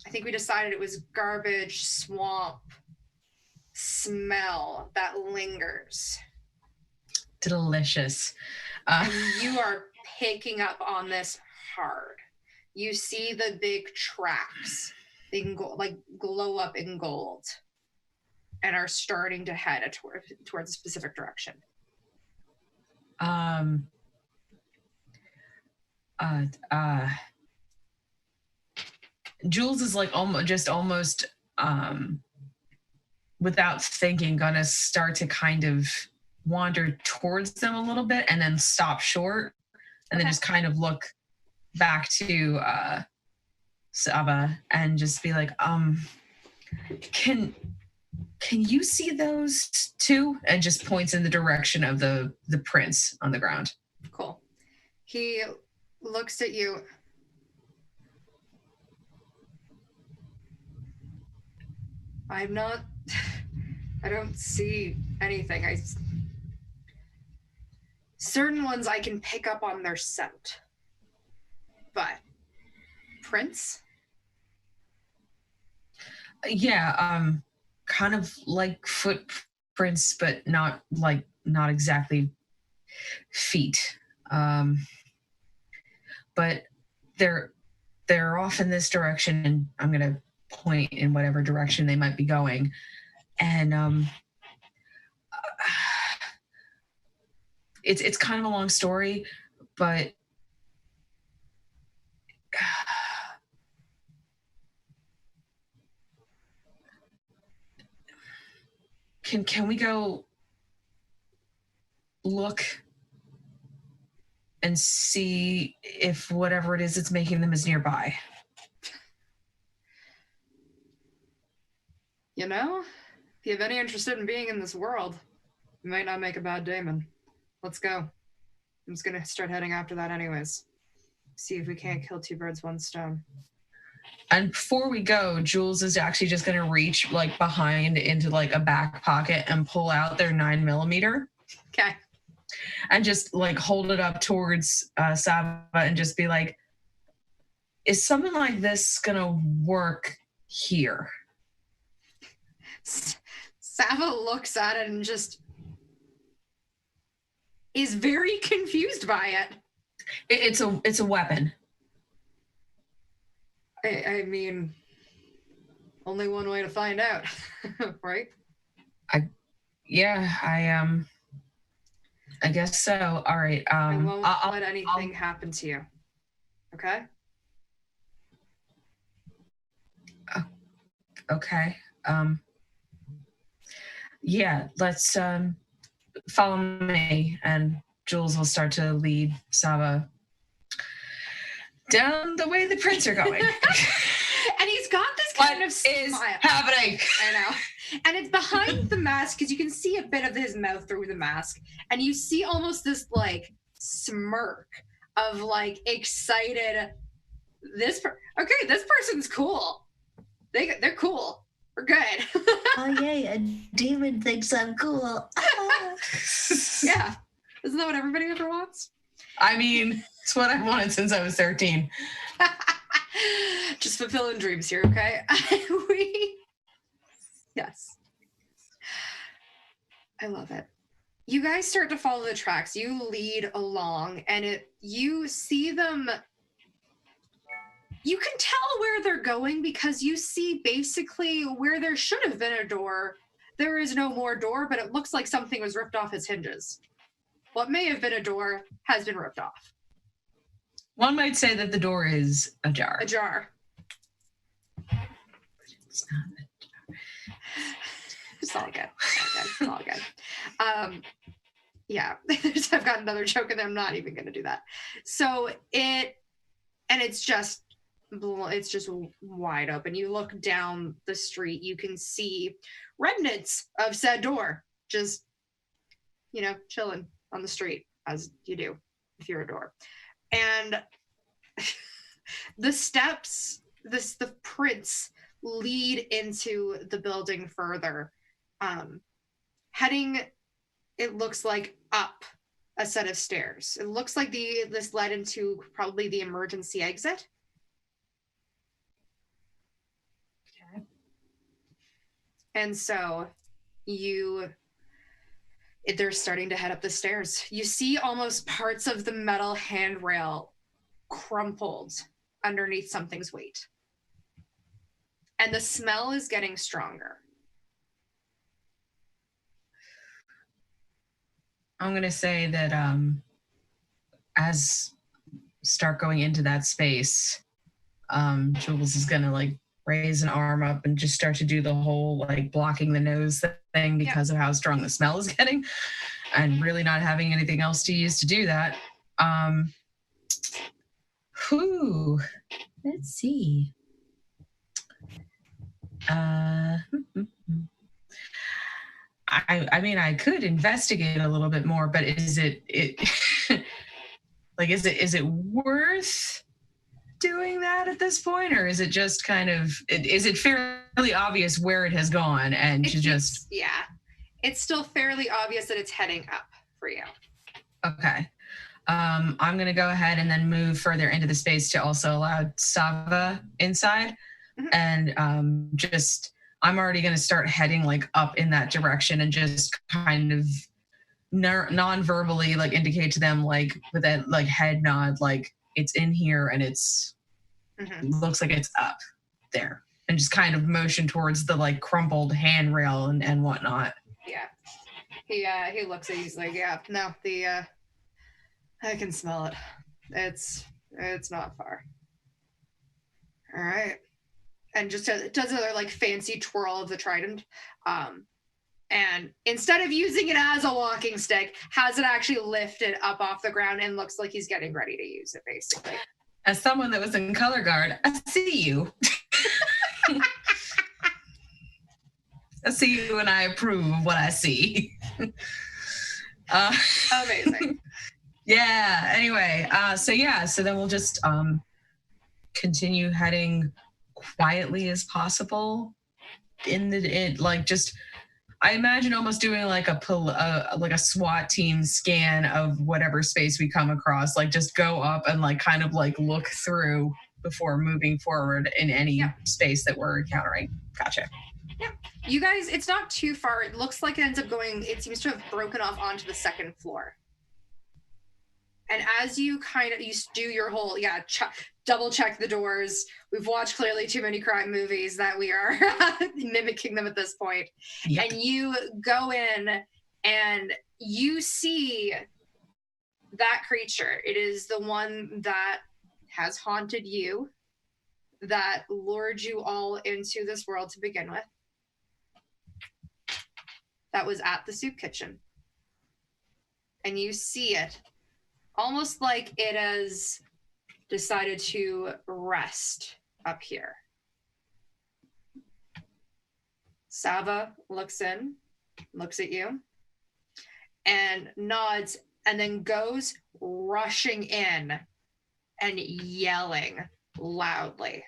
I think we decided it was garbage swamp smell that lingers. Delicious. And you are picking up on this hard. You see the big tracks. They can go like glow up in gold and are starting to head towards a specific direction. Jules is like almost without thinking gonna start to kind of wander towards them a little bit and then stop short and then just kind of look back to Sava and just be like, can you see those too? And just points in the direction of the prints on the ground. Cool. He looks at you. I don't see anything. Certain ones I can pick up on their scent. But prints? Yeah, kind of like footprints, but not exactly feet. But they're off in this direction, and I'm gonna point in whatever direction they might be going. And it's kind of a long story, but can we go look and see if whatever it is that's making them is nearby? You know, if you have any interest in being in this world, you might not make a bad daemon. Let's go. I'm just gonna start heading after that anyways. See if we can't kill two birds, one stone. And before we go, Jules is actually just going to reach like behind into like a back pocket and pull out their 9mm Okay. and just like hold it up towards Saba and just be like, is something like this going to work here? Saba looks at it and just is very confused by it. It's a weapon. I mean, only one way to find out, right? I guess so. All right. I won't let anything happen to you. Okay? Okay. Yeah, let's follow me, and Jules will start to lead Saba down the way the prints are going. And he's got this kind of is smile. happening? I know. And it's behind the mask because you can see a bit of his mouth through the mask. And you see almost this like smirk of like excited. This person's cool. They're cool. We're good. Oh yay, a demon thinks I'm cool. Yeah. Isn't that what everybody ever wants? I mean, it's what I wanted since I was 13. Just fulfilling dreams here, okay? Yes. I love it. You guys start to follow the tracks. You lead along, and you see them. You can tell where they're going because you see basically where there should have been a door. There is no more door, but it looks like something was ripped off its hinges. What may have been a door has been ripped off. One might say that the door is ajar. Ajar. It's not ajar. It's all good. It's all good. Yeah, I've got another joke in there. I'm not even going to do that. So it's just wide open. You look down the street, you can see remnants of said door, just, chilling on the street, as you do if you're a door. And the steps, the prints lead into the building further, heading, it looks like up a set of stairs. It looks like this led into probably the emergency exit. Okay. And so they're starting to head up the stairs. You see almost parts of the metal handrail crumpled underneath something's weight. And the smell is getting stronger. I'm going to say that as start going into that space, Jules is going to like raise an arm up and just start to do the whole like blocking the nose thing because of how strong the smell is getting and really not having anything else to use to do that. Let's see. I mean, I could investigate a little bit more, but is it worth doing that at this point, or is it just kind of, is it fairly obvious where it has gone and it's still fairly obvious that it's heading up for you. Okay. I'm going to go ahead and then move further into the space to also allow Saba inside. Mm-hmm. And I'm already going to start heading like up in that direction and just kind of non-verbally like indicate to them like with that like head nod, like it's in here and it's looks like it's up there, and just kind of motion towards the like crumpled handrail and whatnot. He looks at you, he's like, yeah, no, I can smell it. It's not far. All right. And just does another like fancy twirl of the trident. And instead of using it as a walking stick, has it actually lifted up off the ground and looks like he's getting ready to use it, basically. As someone that was in color guard, I see you. I see you and I approve of what I see. Amazing. Yeah, anyway, so then we'll just continue heading quietly as possible I imagine almost doing like a SWAT team scan of whatever space we come across, like just go up and like kind of like look through before moving forward in any space that we're encountering. Gotcha. Yeah. You guys, it's not too far. It looks like it seems to have broken off onto the second floor. And as you do your whole, double check the doors. We've watched clearly too many crime movies that we are mimicking them at this point. Yep. And you go in and you see that creature. It is the one that has haunted you, that lured you all into this world to begin with. That was at the soup kitchen. And you see it almost like it has decided to rest up here. Sava looks at you, and nods, and then goes rushing in and yelling loudly.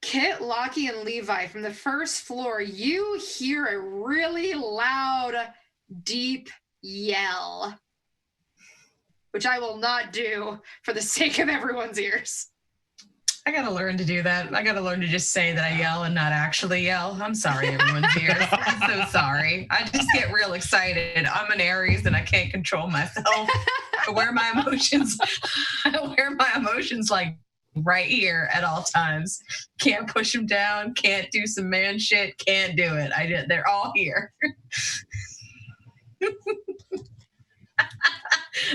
Kit, Lockie, and Levi, from the first floor, you hear a really loud, deep yell, which I will not do for the sake of everyone's ears. I gotta learn to do that. I gotta learn to just say that I yell and not actually yell. I'm sorry, everyone's ears. I'm so sorry. I just get real excited. I'm an Aries and I can't control myself. I wear my emotions like right here at all times. Can't push them down. Can't do some man shit. Can't do it. They're all here.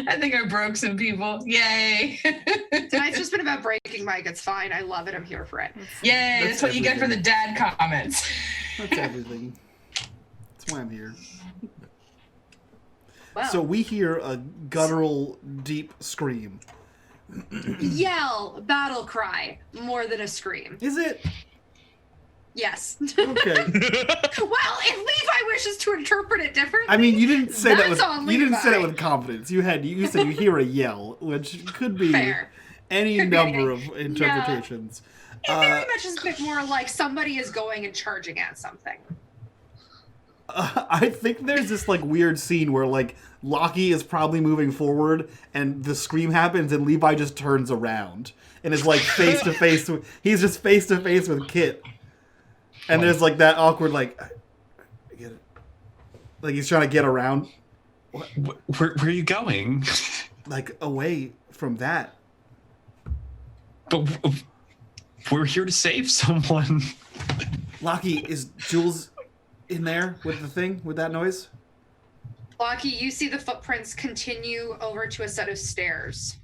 I think I broke some people. Yay. Tonight's just been about breaking Mike. It's fine. I love it. I'm here for it. Yay. That's what you get for the dad comments. That's everything. That's why I'm here. Wow. So we hear a guttural, deep scream. Yell, battle cry, more than a scream. Is it? Yes. Okay. Well, if Levi wishes to interpret it differently, I mean, you didn't say that with with confidence. You said you hear a yell, which could be fair. Any Could number of interpretations. It very much is a bit more like somebody is going and charging at something. I think there's this like weird scene where like Lockie is probably moving forward and the scream happens and Levi just turns around and is like face to face with Kit. And there's like that awkward like I get it. Like he's trying to get around. Where are you going? Like away from that. But we're here to save someone. Lockie, is Jules in there with that noise? Lockie, you see the footprints continue over to a set of stairs.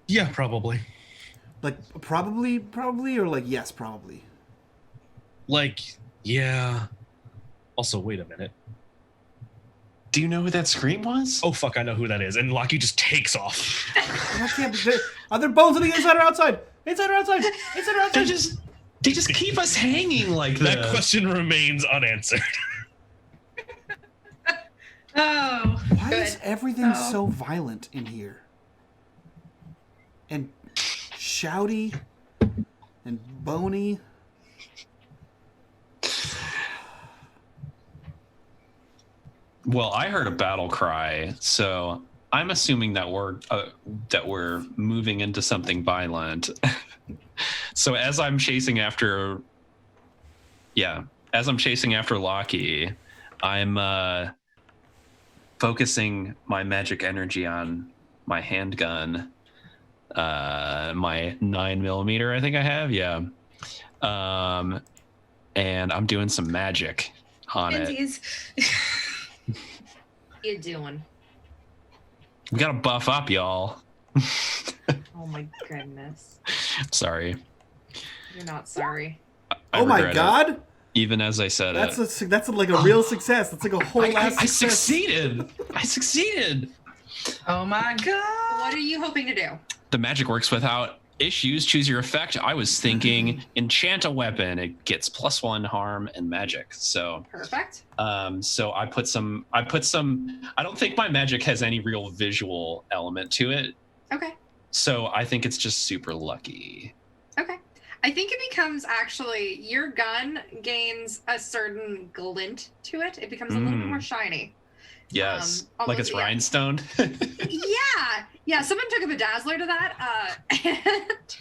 Yeah, probably. Like probably, or like yes, probably. Like, yeah. Also, wait a minute. Do you know who that scream was? Oh fuck, I know who that is. And Lockie just takes off. That can't be. Are there bones on the inside or outside? Inside or outside? Inside or outside? They just keep us hanging like that. That question remains unanswered. Oh. Why is everything so violent in here? And shouty and bony. Well, I heard a battle cry, so I'm assuming that we're moving into something violent. So as I'm chasing after Lockie, I'm focusing my magic energy on my handgun, my 9mm, I think I have, yeah. and I'm doing some magic on it. Twinsies. You doing? We gotta buff up, y'all. Oh my goodness. Sorry. You're not sorry. I Oh my regret it, god! even as I said it. That's like a real success. That's like a whole ass I success. succeeded. I succeeded. Oh my god. What are you hoping to do? The magic works without issues. Choose your effect. I was thinking enchant a weapon. It gets +1 harm and magic. So Perfect. so I put some I don't think my magic has any real visual element to it. Okay. So I think it's just super lucky. Okay. I think it becomes actually, your gun gains a certain glint to it. It becomes a little bit more shiny. Yes. Almost, like it's rhinestone. Yeah. Yeah. Someone took a bedazzler to that. And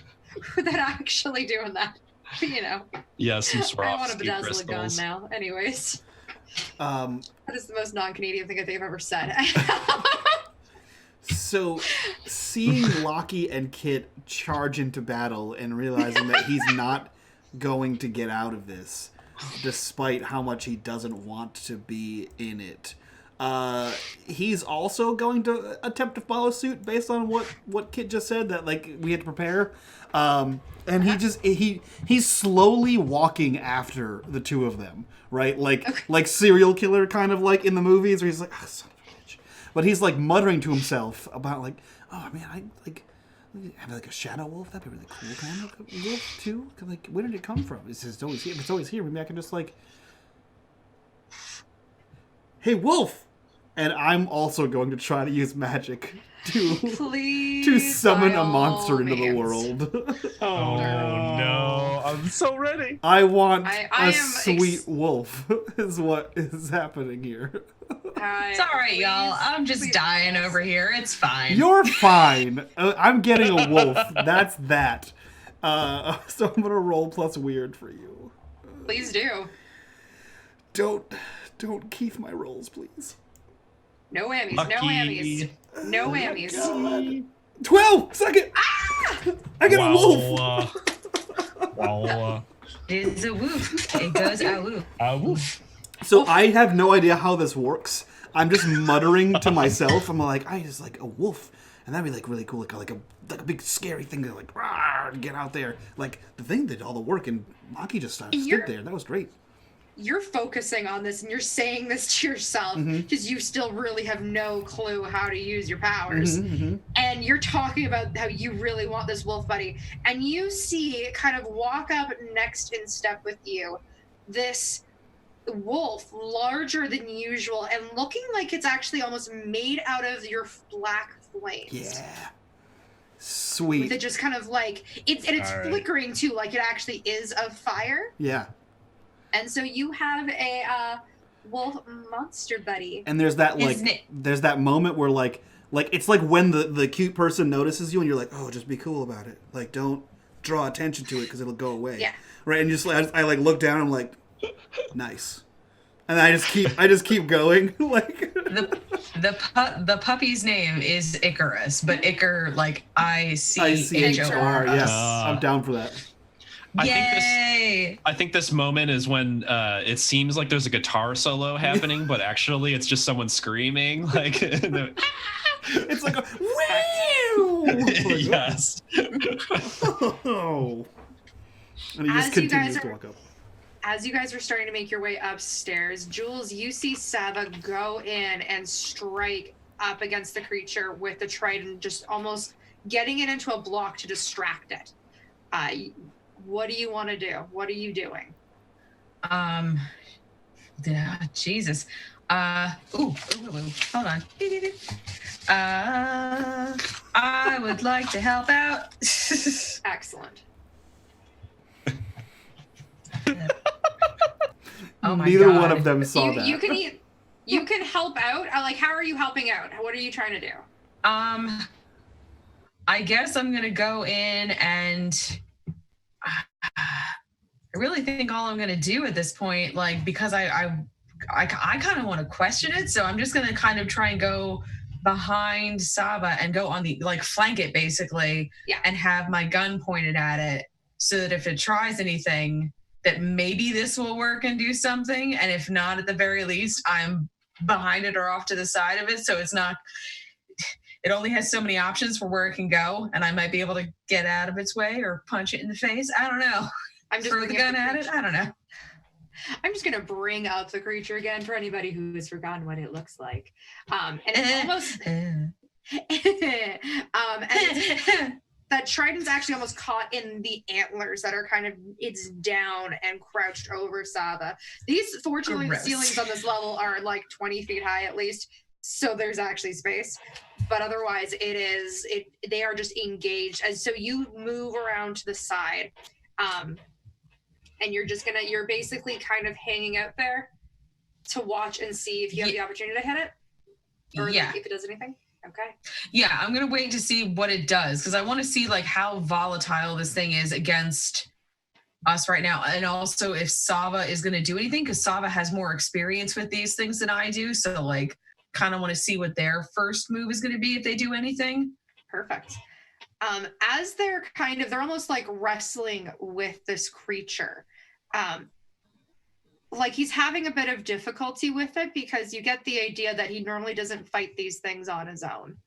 without actually doing that, you know. Yeah, some I want to Swarovski bedazzle crystals. a gun now. Anyways. Um, That is the most non-Canadian thing I think I've ever said. so, seeing Lockie and Kit charge into battle and realizing that he's not going to get out of this, despite how much he doesn't want to be in it, he's also going to attempt to follow suit based on what Kit just said, that like we had to prepare. And he's slowly walking after the two of them, right? Like serial killer kind of like in the movies where he's like, oh, son of a bitch. But he's like muttering to himself about like, oh man, I like have like a shadow wolf. That'd be really cool. Can I make a wolf too? Like, where did it come from? It's always here. If it's always here, maybe I can just like, hey wolf. And I'm also going to try to use magic Please. to summon by a monster all into the means. world. Oh no! I'm so ready. I want I a am sweet wolf is what is happening here. It's all right, y'all. I'm just dying over here. It's fine. You're fine. I'm getting a wolf. That's that. So I'm going to roll plus weird for you. Please do. Don't keep my rolls, please. No whammies. Lucky. No whammies. No whammies. 12! Second! I get a wolf! Wow. It's a woof. It goes a woof. Woof. So I have no idea how this works. I'm just muttering to myself. I'm like, I just like a wolf. And that'd be like really cool. Like a big scary thing to like get out there. Like the thing did all the work and Maki just stood there. That was great. You're focusing on this and you're saying this to yourself because you still really have no clue how to use your powers. And you're talking about how you really want this wolf buddy. And you see kind of walk up next in step with you this wolf, larger than usual and looking like it's actually almost made out of your black flames. Yeah. Sweet. With it just kind of like, it's All right. flickering too, like it actually is of fire. Yeah. And so you have a wolf monster buddy. And there's that like Isn't it? there's that moment where like it's like when the cute person notices you and you're like, oh, just be cool about it. Like don't draw attention to it because it'll go away. Yeah. Right. And just I like look down and I'm like, nice. And I just keep going. Like The puppy's name is Icarus, but Icar like ICHOR. ICHR. Yes, I'm down for that. Yay! I think this moment is when it seems like there's a guitar solo happening, but actually it's just someone screaming. Like, It's like a wow. Like, yes. oh. And he As just you continues guys to are- walk up. As you guys are starting to make your way upstairs, Jules, you see Sava go in and strike up against the creature with the trident, just almost getting it into a block to distract it. What do you want to do? What are you doing? Jesus. Hold on. I would like to help out. Excellent. Oh my Neither God. one of them saw that. You can help out. Like, how are you helping out? What are you trying to do? I guess I'm gonna go in and I really think all I'm gonna do at this point, like because I kind of want to question it, so I'm just gonna kind of try and go behind Saba and go on the like flank it basically, Yeah. and have my gun pointed at it so that if it tries anything, that maybe this will work and do something. And if not, at the very least, I'm behind it or off to the side of it. So it's not, it only has so many options for where it can go. And I might be able to get out of its way or punch it in the face. I don't know. I'm just throw the gun at it. I don't know. I'm just gonna bring up the creature again for anybody who has forgotten what it looks like. And it's almost and that trident's actually almost caught in the antlers that are kind of, it's down and crouched over Sava. These, fortunately, the ceilings on this level are like 20 feet high at least, so there's actually space. But otherwise, they are just engaged. And so you move around to the side, and you're basically kind of hanging out there to watch and see if you have the opportunity to hit it, or like, if it does anything. Okay. Yeah, I'm gonna wait to see what it does because I want to see like how volatile this thing is against us right now, and also if Sava is gonna do anything because Sava has more experience with these things than I do. So like, kind of want to see what their first move is gonna be if they do anything. Perfect. As they're almost like wrestling with this creature. Like he's having a bit of difficulty with it because you get the idea that he normally doesn't fight these things on his own.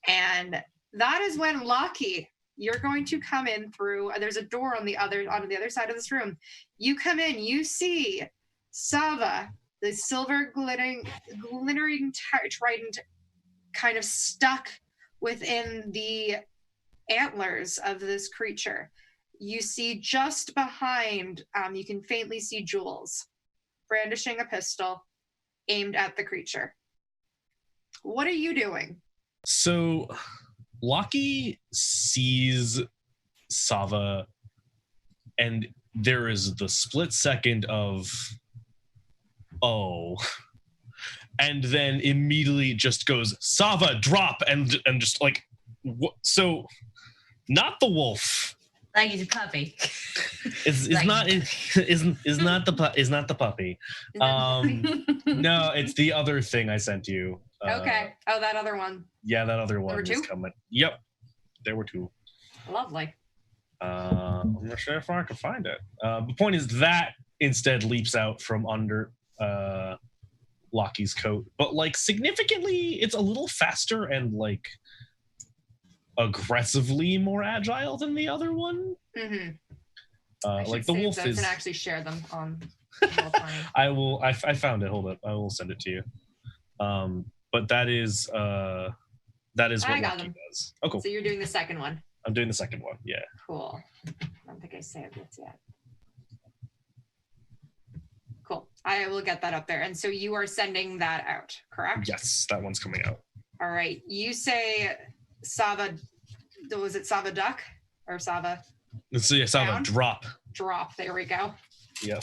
And that is when Lockie, you're going to come in through, there's a door on the other side of this room. You come in, you see Sava, the silver glittering trident kind of stuck within the antlers of this creature. You see just behind, you can faintly see Jules brandishing a pistol aimed at the creature. What are you doing? So Lockie sees Sava, and there is the split second of, oh, and then immediately just goes, Sava, drop, and just like, so not the wolf. Like he's a puppy. Is Like- not the puppy. No, it's the other thing I sent you. Okay. Oh, that other one. Yeah, that other one were is two? coming. Yep, there were two. Lovely. I'm not sure if I can find it. The point is that instead leaps out from under Lockie's coat, but like significantly, it's a little faster and like aggressively more agile than the other one. Mm-hmm. Like the wolf I is. can actually share them on. I will. I found it. Hold up. I will send it to you. But that is what I got Lockie them. does. Oh, cool. So you're doing the second one. I'm doing the second one. Yeah. Cool. I don't think I saved it yet. Cool. I will get that up there. And so you are sending that out, correct? Yes, that one's coming out. All right. You say Sava, was it Sava duck or Sava Let's see. I saw Down? a drop. drop? There we go. Yeah.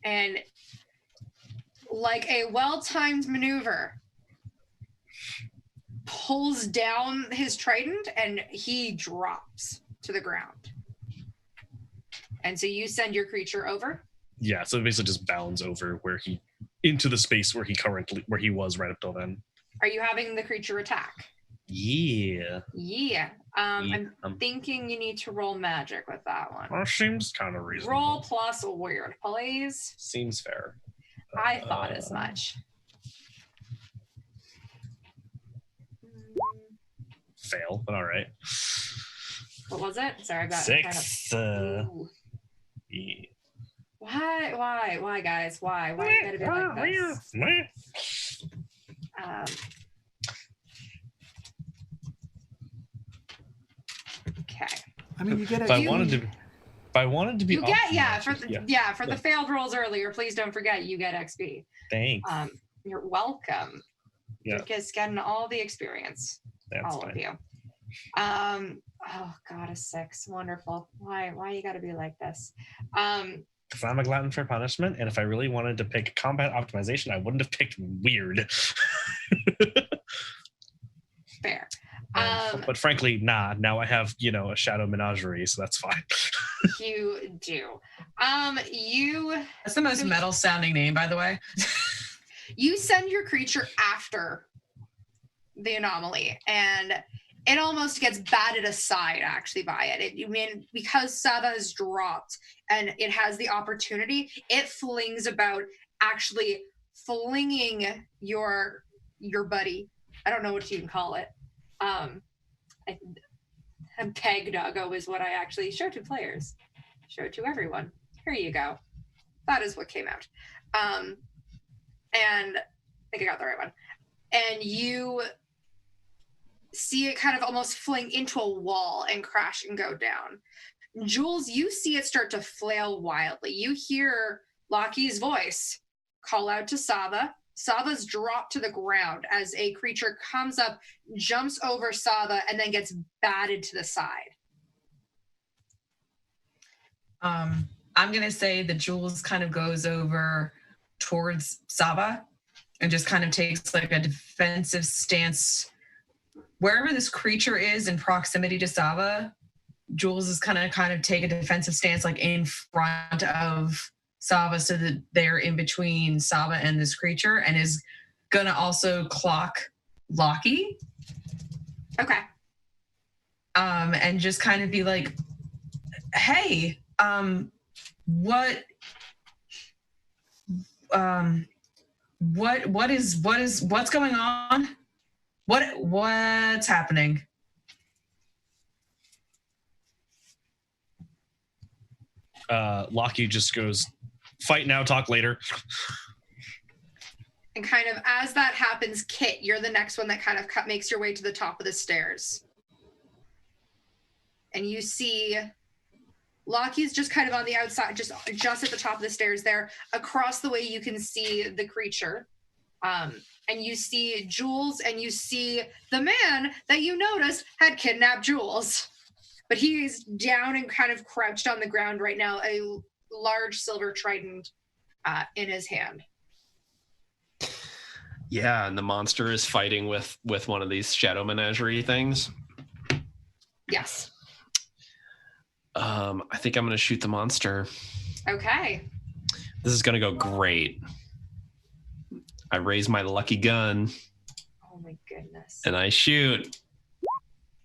And like a well-timed maneuver, pulls down his trident and he drops to the ground. And so you send your creature over? Yeah. So it basically just bounds over into the space where he was right up till then. Are you having the creature attack? Yeah. Yeah. I'm thinking you need to roll magic with that one. That seems kind of reasonable. Roll plus weird, please. Seems fair. I thought as much. Fail, but all right. What was it? Sorry, I got 6. Ooh. Yeah. Why, guys? Why you gotta be like this? Okay. I mean, you get If I wanted to be, You get optimal, for the failed rolls earlier. Please don't forget you get XP. Thanks. You're welcome. Yeah. You're just getting all the experience. That's all fine. of you. Oh God, a 6. Wonderful. Why you gotta be like this? Because I'm a glutton for punishment, and if I really wanted to pick combat optimization, I wouldn't have picked weird. Fair. But frankly, now I have, a shadow menagerie, so that's fine. You do. That's the most metal sounding name, by the way. You send your creature after the anomaly, and it almost gets batted aside actually by it. You mean because Sava is dropped and it has the opportunity, it flings about, actually flinging your buddy. I don't know what you can call it. A peg doggo is what I actually show to players. Show it to everyone. Here you go. That is what came out. And I think I got the right one. And you see it kind of almost fling into a wall and crash and go down. Jules, you see it start to flail wildly. You hear Lockie's voice call out to Sava. Sava's dropped to the ground as a creature comes up, jumps over Sava, and then gets batted to the side. I'm going to say that Jules kind of goes over towards Sava and just kind of takes like a defensive stance. Wherever this creature is in proximity to Sava, Jules is kind of take a defensive stance like in front of Sava so that they're in between Sava and this creature, and is going to also clock Lockie. Okay. And just kind of be like, hey, what's going on? What's happening? Lockie just goes, fight now, talk later. And kind of as that happens, Kit, you're the next one that kind of makes your way to the top of the stairs. And you see Lockie's just kind of on the outside, just at the top of the stairs there. Across the way, you can see the creature. And you see Jules, and you see the man that you noticed had kidnapped Jules. But he's down and kind of crouched on the ground right now, a large silver trident in his hand. Yeah, and the monster is fighting with one of these shadow menagerie things. Yes. I think I'm going to shoot the monster. Okay. This is going to go great. I raise my lucky gun. Oh my goodness. And I shoot.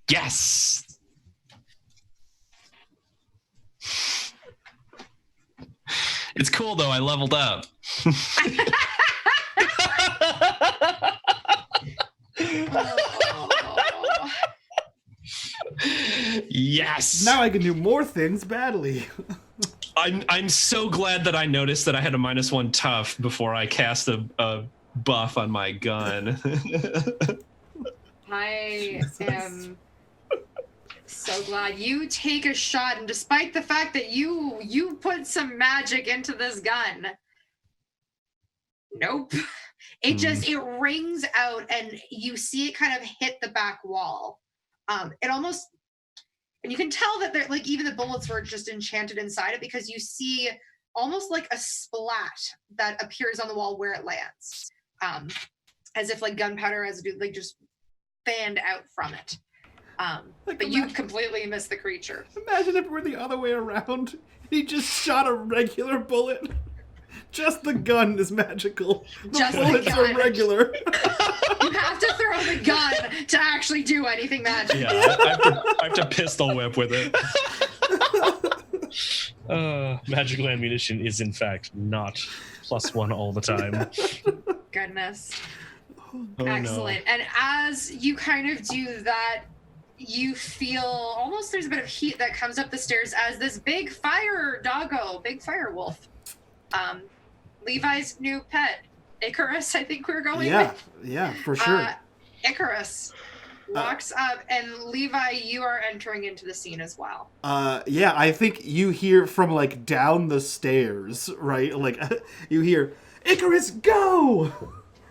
Yes! It's cool though, I leveled up. Oh. Yes. Now I can do more things badly. I'm so glad that I noticed that I had a -1 tough before I cast a buff on my gun. I am so glad you take a shot, and despite the fact that you put some magic into this gun, nope. It just, it rings out, and you see it kind of hit the back wall. It almost, and you can tell that they're like, even the bullets were just enchanted inside it, because you see almost like a splat that appears on the wall where it lands, as if like gunpowder has like just fanned out from it. Like, But you completely missed the creature. Imagine if it were the other way around. He just shot a regular bullet. Just the gun is magical. The Just the bullets gun. are regular. You have to throw the gun to actually do anything magical. Yeah, I have to pistol whip with it. Magical ammunition is in fact not +1 all the time. Goodness. Oh, Excellent. no. And as you kind of do that, you feel almost there's a bit of heat that comes up the stairs as this big fire doggo, big fire wolf, Levi's new pet, Icarus, I think we're going with. Yeah, for sure. Icarus walks up, and Levi, you are entering into the scene as well. Yeah, I think you hear from like down the stairs, right? Like you hear Icarus go,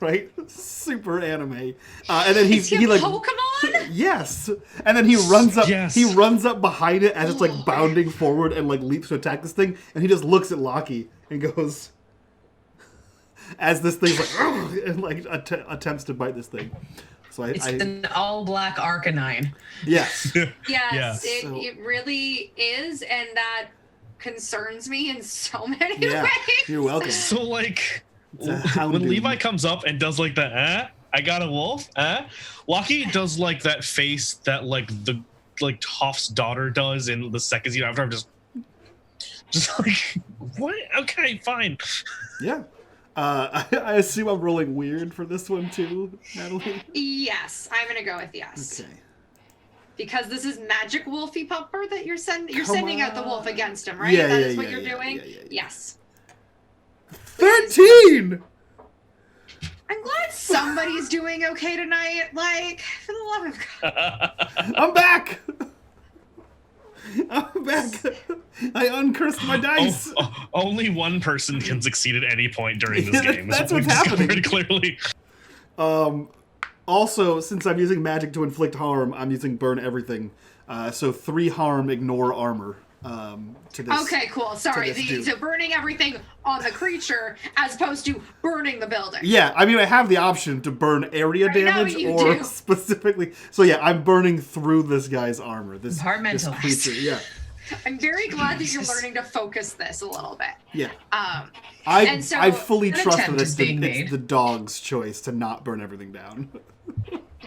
right? Super anime. And then he like Pokemon? yes, and then he runs up. Yes. He runs up behind it as it's like bounding forward and like leaps to attack this thing, and he just looks at Lockie and goes, as this thing's like and like attempts to bite this thing. So It's an all-black Arcanine. yes. Yes, Yeah. it really is, and that concerns me in so many Yeah, ways. you're welcome. So like It's a when hounding. Levi comes up and does like the I got a wolf. Lucky does like that face that like the Toph's daughter does in the second scene after. I'm just like, what? Okay, fine. Yeah. I assume I'm rolling weird for this one too, Natalie. Yes, I'm gonna go with yes. Okay. Because this is magic wolfy pupper that you're sending. You're Come sending out the on. wolf against him, right? Yeah, That yeah, is what yeah, you're yeah, doing. yeah. Yes. 13. I'm glad somebody's doing okay tonight. Like, for the love of God. I'm back. I'm back. I uncursed my dice. Only one person can succeed at any point during this Yeah, game. that's We've what's happening. discovered clearly. Also, since I'm using magic to inflict harm, I'm using burn everything. So 3 harm, ignore armor. To this. Okay, cool. Sorry. this dude. So burning everything on the creature as opposed to burning the building. Yeah, I mean, I have the option to burn area I know damage you or do. specifically. So yeah, I'm burning through this guy's armor. This Compartmentalize. creature. Yeah, I'm very glad that you're learning to focus this a little bit. yeah. And so I fully an trust that attempt it's is being it's made. the dog's choice to not burn everything down.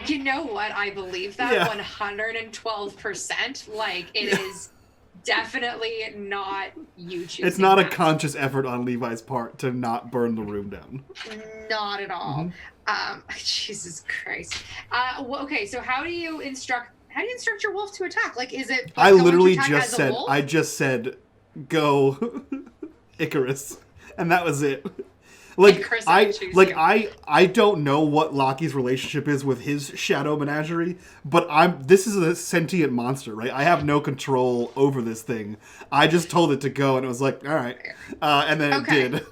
You know what? I believe that Yeah. 112%. Like, it is definitely not you choosing It's not a that. conscious effort on Levi's part to not burn the room down. Not at all. Mm-hmm. Jesus Christ. Okay, so how do you instruct your wolf to attack? Like, is it I going to literally attack just as a said, wolf? go Icarus, and that was it. Like Icarus, I choose like you. I don't know what Loki's relationship is with his shadow menagerie, but this is a sentient monster, right? I have no control over this thing. I just told it to go, and it was like, all right, and then Okay. it did.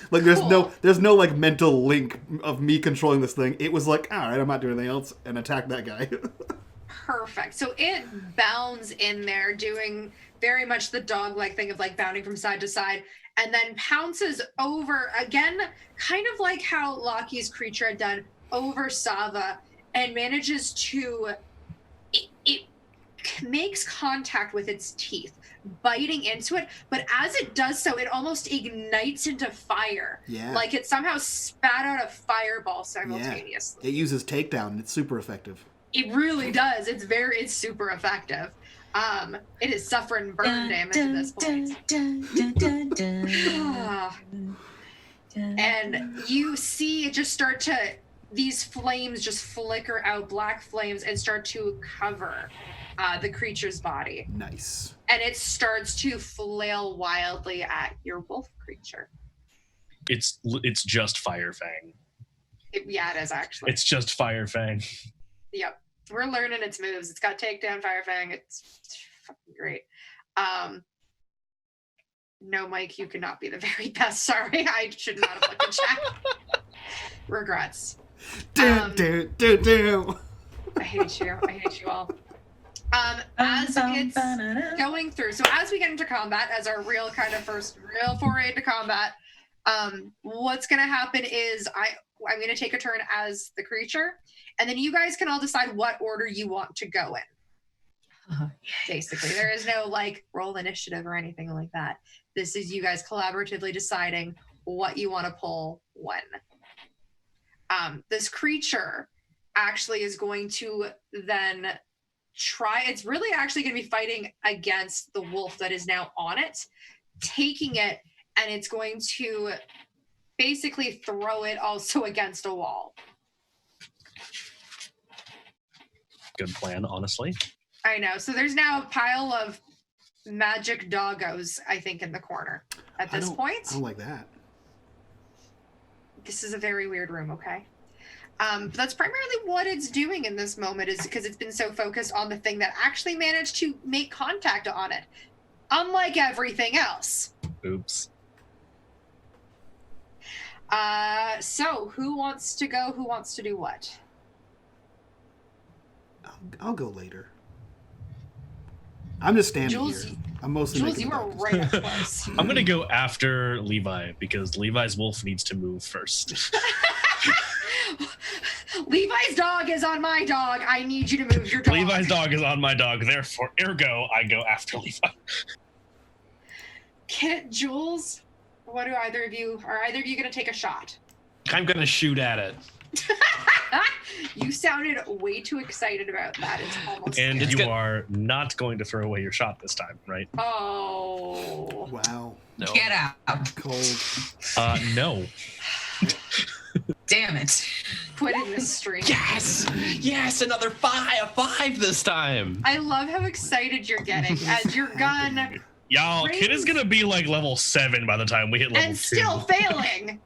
Like there's Cool. no like mental link of me controlling this thing. It was like, all right, I'm not doing anything else, and attack that guy. Perfect. So it bounds in there, doing very much the dog-like thing of like bounding from side to side, and then pounces over again, kind of like how Loki's creature had done over Sava, and manages to. It makes contact with its teeth, biting into it, but as it does so, it almost ignites into fire. Yeah. Like it somehow spat out a fireball simultaneously. It uses takedown, and it's super effective. It really does. It's super effective. It is suffering burn damage at this point. Ah. And you see it just start to, these flames just flicker out, black flames, and start to cover the creature's body. Nice. And it starts to flail wildly at your wolf creature. It's just Fire Fang. Yeah, it is actually. It's just Fire Fang. Yep. We're learning its moves. It's got takedown, Fire Fang. It's fucking great. No, Mike, you cannot be the very best. Sorry, I should not have looked at chat. Regrets. Damn. I hate you. I hate you all. As it's going through, so as we get into combat, as our real kind of first real foray into combat, what's going to happen is I'm going to take a turn as the creature, and then you guys can all decide what order you want to go in. Basically, there is no like roll initiative or anything like that. This is you guys collaboratively deciding what you want to pull when. This creature actually is going to then try, it's really actually going to be fighting against the wolf that is now on it, taking it, and it's going to basically throw it also against a wall. Good plan, honestly. I know. So there's now a pile of magic doggos, I think, in the corner at this point. I don't like that. This is a very weird room, okay? But that's primarily what it's doing in this moment, is because it's been so focused on the thing that actually managed to make contact on it, unlike everything else. Oops. So who wants to go? Who wants to do what? I'll go later. I'm just standing Jules, here. I'm mostly Jules, making you are progress. right up close. I'm gonna go after Levi because Levi's wolf needs to move first. Levi's dog is on my dog. I need you to move your dog. Levi's dog is on my dog, therefore, ergo, I go after Levi. Jules, what do either of you, are either of you going to take a shot? I'm gonna shoot at it. You sounded way too excited about that. It's almost. And It's you good. are not going to throw away your shot this time, right? Oh. Wow. No. Get out. Cold. No. Damn it. Put in the stream. Yes, another a 5 this time. I love how excited you're getting as your gun Y'all, Kid is gonna be like level 7 by the time we hit level 2. and still failing.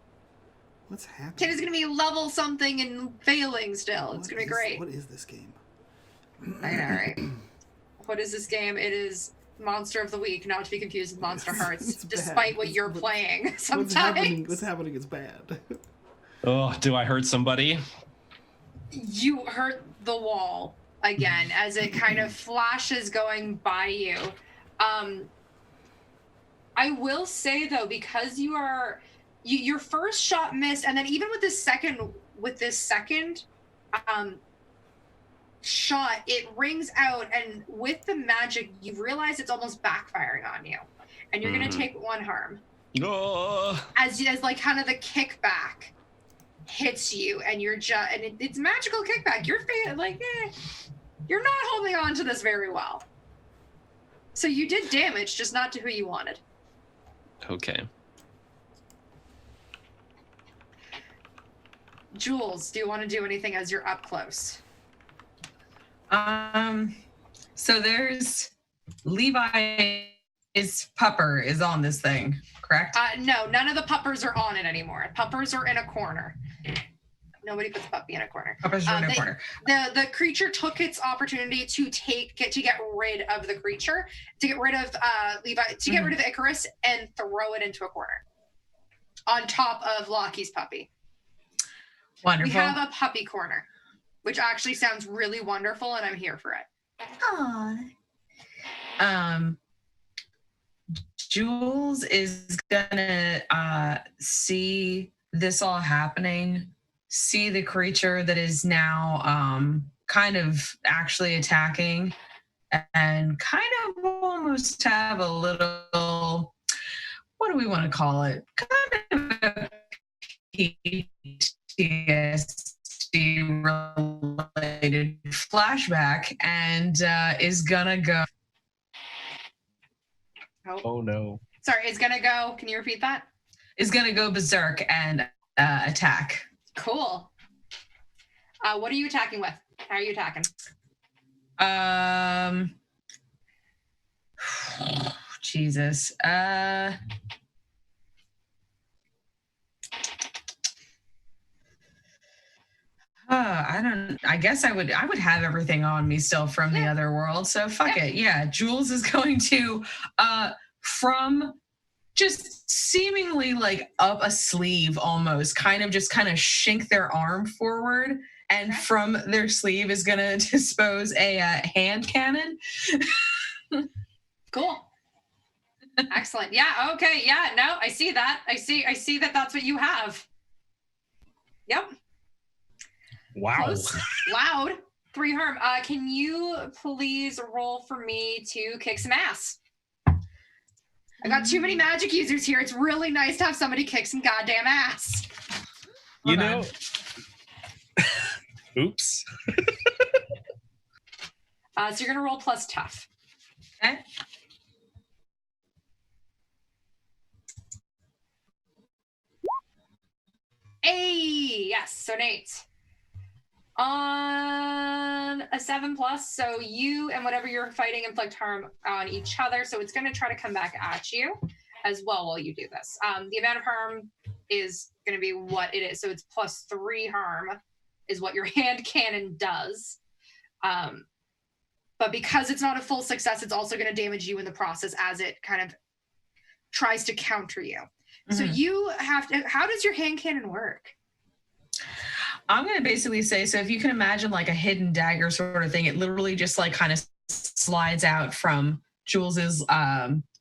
What's happening? Kid is gonna be level something and failing still. It's gonna be great. What is this game? I know, right? What is this game? It is Monster of the Week, not to be confused with Monster Hearts, It's bad. despite what you're playing sometimes. What's happening is bad. Oh, do I hurt somebody? You hurt the wall again as it kind of flashes going by you. I will say though, because your first shot missed, and then even with this second shot, it rings out, and with the magic, you realize it's almost backfiring on you, and you're gonna take 1 harm Oh. as like kind of the kickback hits you, and you're just it's magical kickback. You're you're not holding on to this very well. So you did damage, just not to who you wanted. Okay. Jules, do you want to do anything as you're up close? So there's Levi's pupper is on this thing, correct? No, none of the puppers are on it anymore. Puppers are in a corner. Nobody puts puppy in a corner. Puppers are in a corner. The creature took its opportunity to get rid of the creature, to get rid of Levi, to get rid of Icarus, and throw it into a corner on top of Lockie's puppy. Wonderful. We have a puppy corner, which actually sounds really wonderful, and I'm here for it. Aw. Jules is gonna see this all happening, see the creature that is now kind of actually attacking, and kind of almost have a little, what do we want to call it? Kind of a PTSD related flashback, and is gonna go. Oh no. Sorry, it's gonna go. Can you repeat that? Is gonna go berserk and attack. Cool. What are you attacking with? How are you attacking? Jesus. I guess I would have everything on me still from the other world. So fuck it. Yeah. Jules is going to from just seemingly like up a sleeve almost, kind of shink their arm forward, and from their sleeve is gonna dispose a hand cannon. Cool. Excellent. Yeah. Okay. Yeah. No, I see that. I see that. That's what you have. Yep. Wow. Close. Loud. 3 harm. Can you please roll for me to kick some ass? I got too many magic users here. It's really nice to have somebody kick some goddamn ass. You know. Oops. So you're gonna roll plus tough. Okay. Hey, yes. So Nate. On a 7+, so you and whatever you're fighting inflict harm on each other. So it's going to try to come back at you as well while you do this. The amount of harm is going to be what it is. So it's +3 harm is what your hand cannon does. But because it's not a full success, it's also going to damage you in the process as it kind of tries to counter you. Mm-hmm. So you have to, how does your hand cannon work? I'm going to basically say, so if you can imagine like a hidden dagger sort of thing, it literally just like kind of slides out from Jules's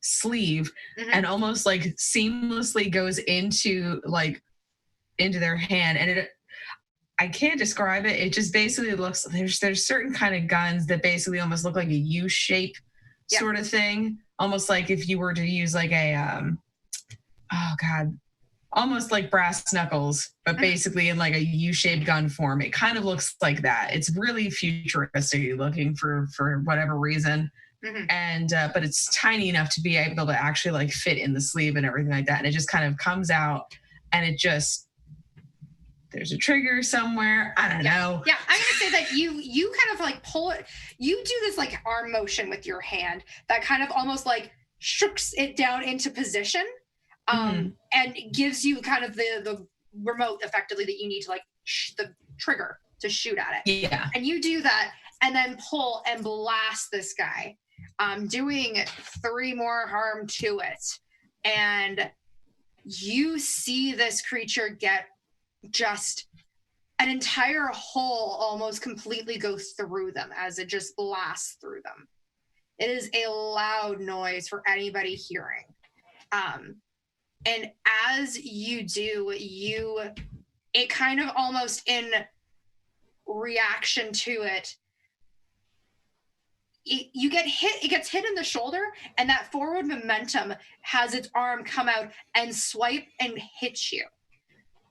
sleeve and almost like seamlessly goes into their hand. And I can't describe it. It just basically looks, there's certain kind of guns that basically almost look like a U shape sort of thing. Almost like if you were to use like a, oh God, almost like brass knuckles, but basically in like a U-shaped gun form. It kind of looks like that. It's really futuristic looking for whatever reason. Mhm. And but it's tiny enough to be able to actually like fit in the sleeve and everything like that. And it just kind of comes out, and it just, there's a trigger somewhere. I don't know. Yeah, I'm gonna say that you kind of like pull it. You do this like arm motion with your hand that kind of almost like shooks it down into position, and gives you kind of the remote effectively that you need to like the trigger to shoot at it. Yeah. And you do that, and then pull and blast this guy, doing 3 more harm to it. And you see this creature get just an entire hole almost completely go through them as it just blasts through them. It is a loud noise for anybody hearing. And as you do, it kind of almost in reaction to it, you get hit, it gets hit in the shoulder, and that forward momentum has its arm come out and swipe and hit you.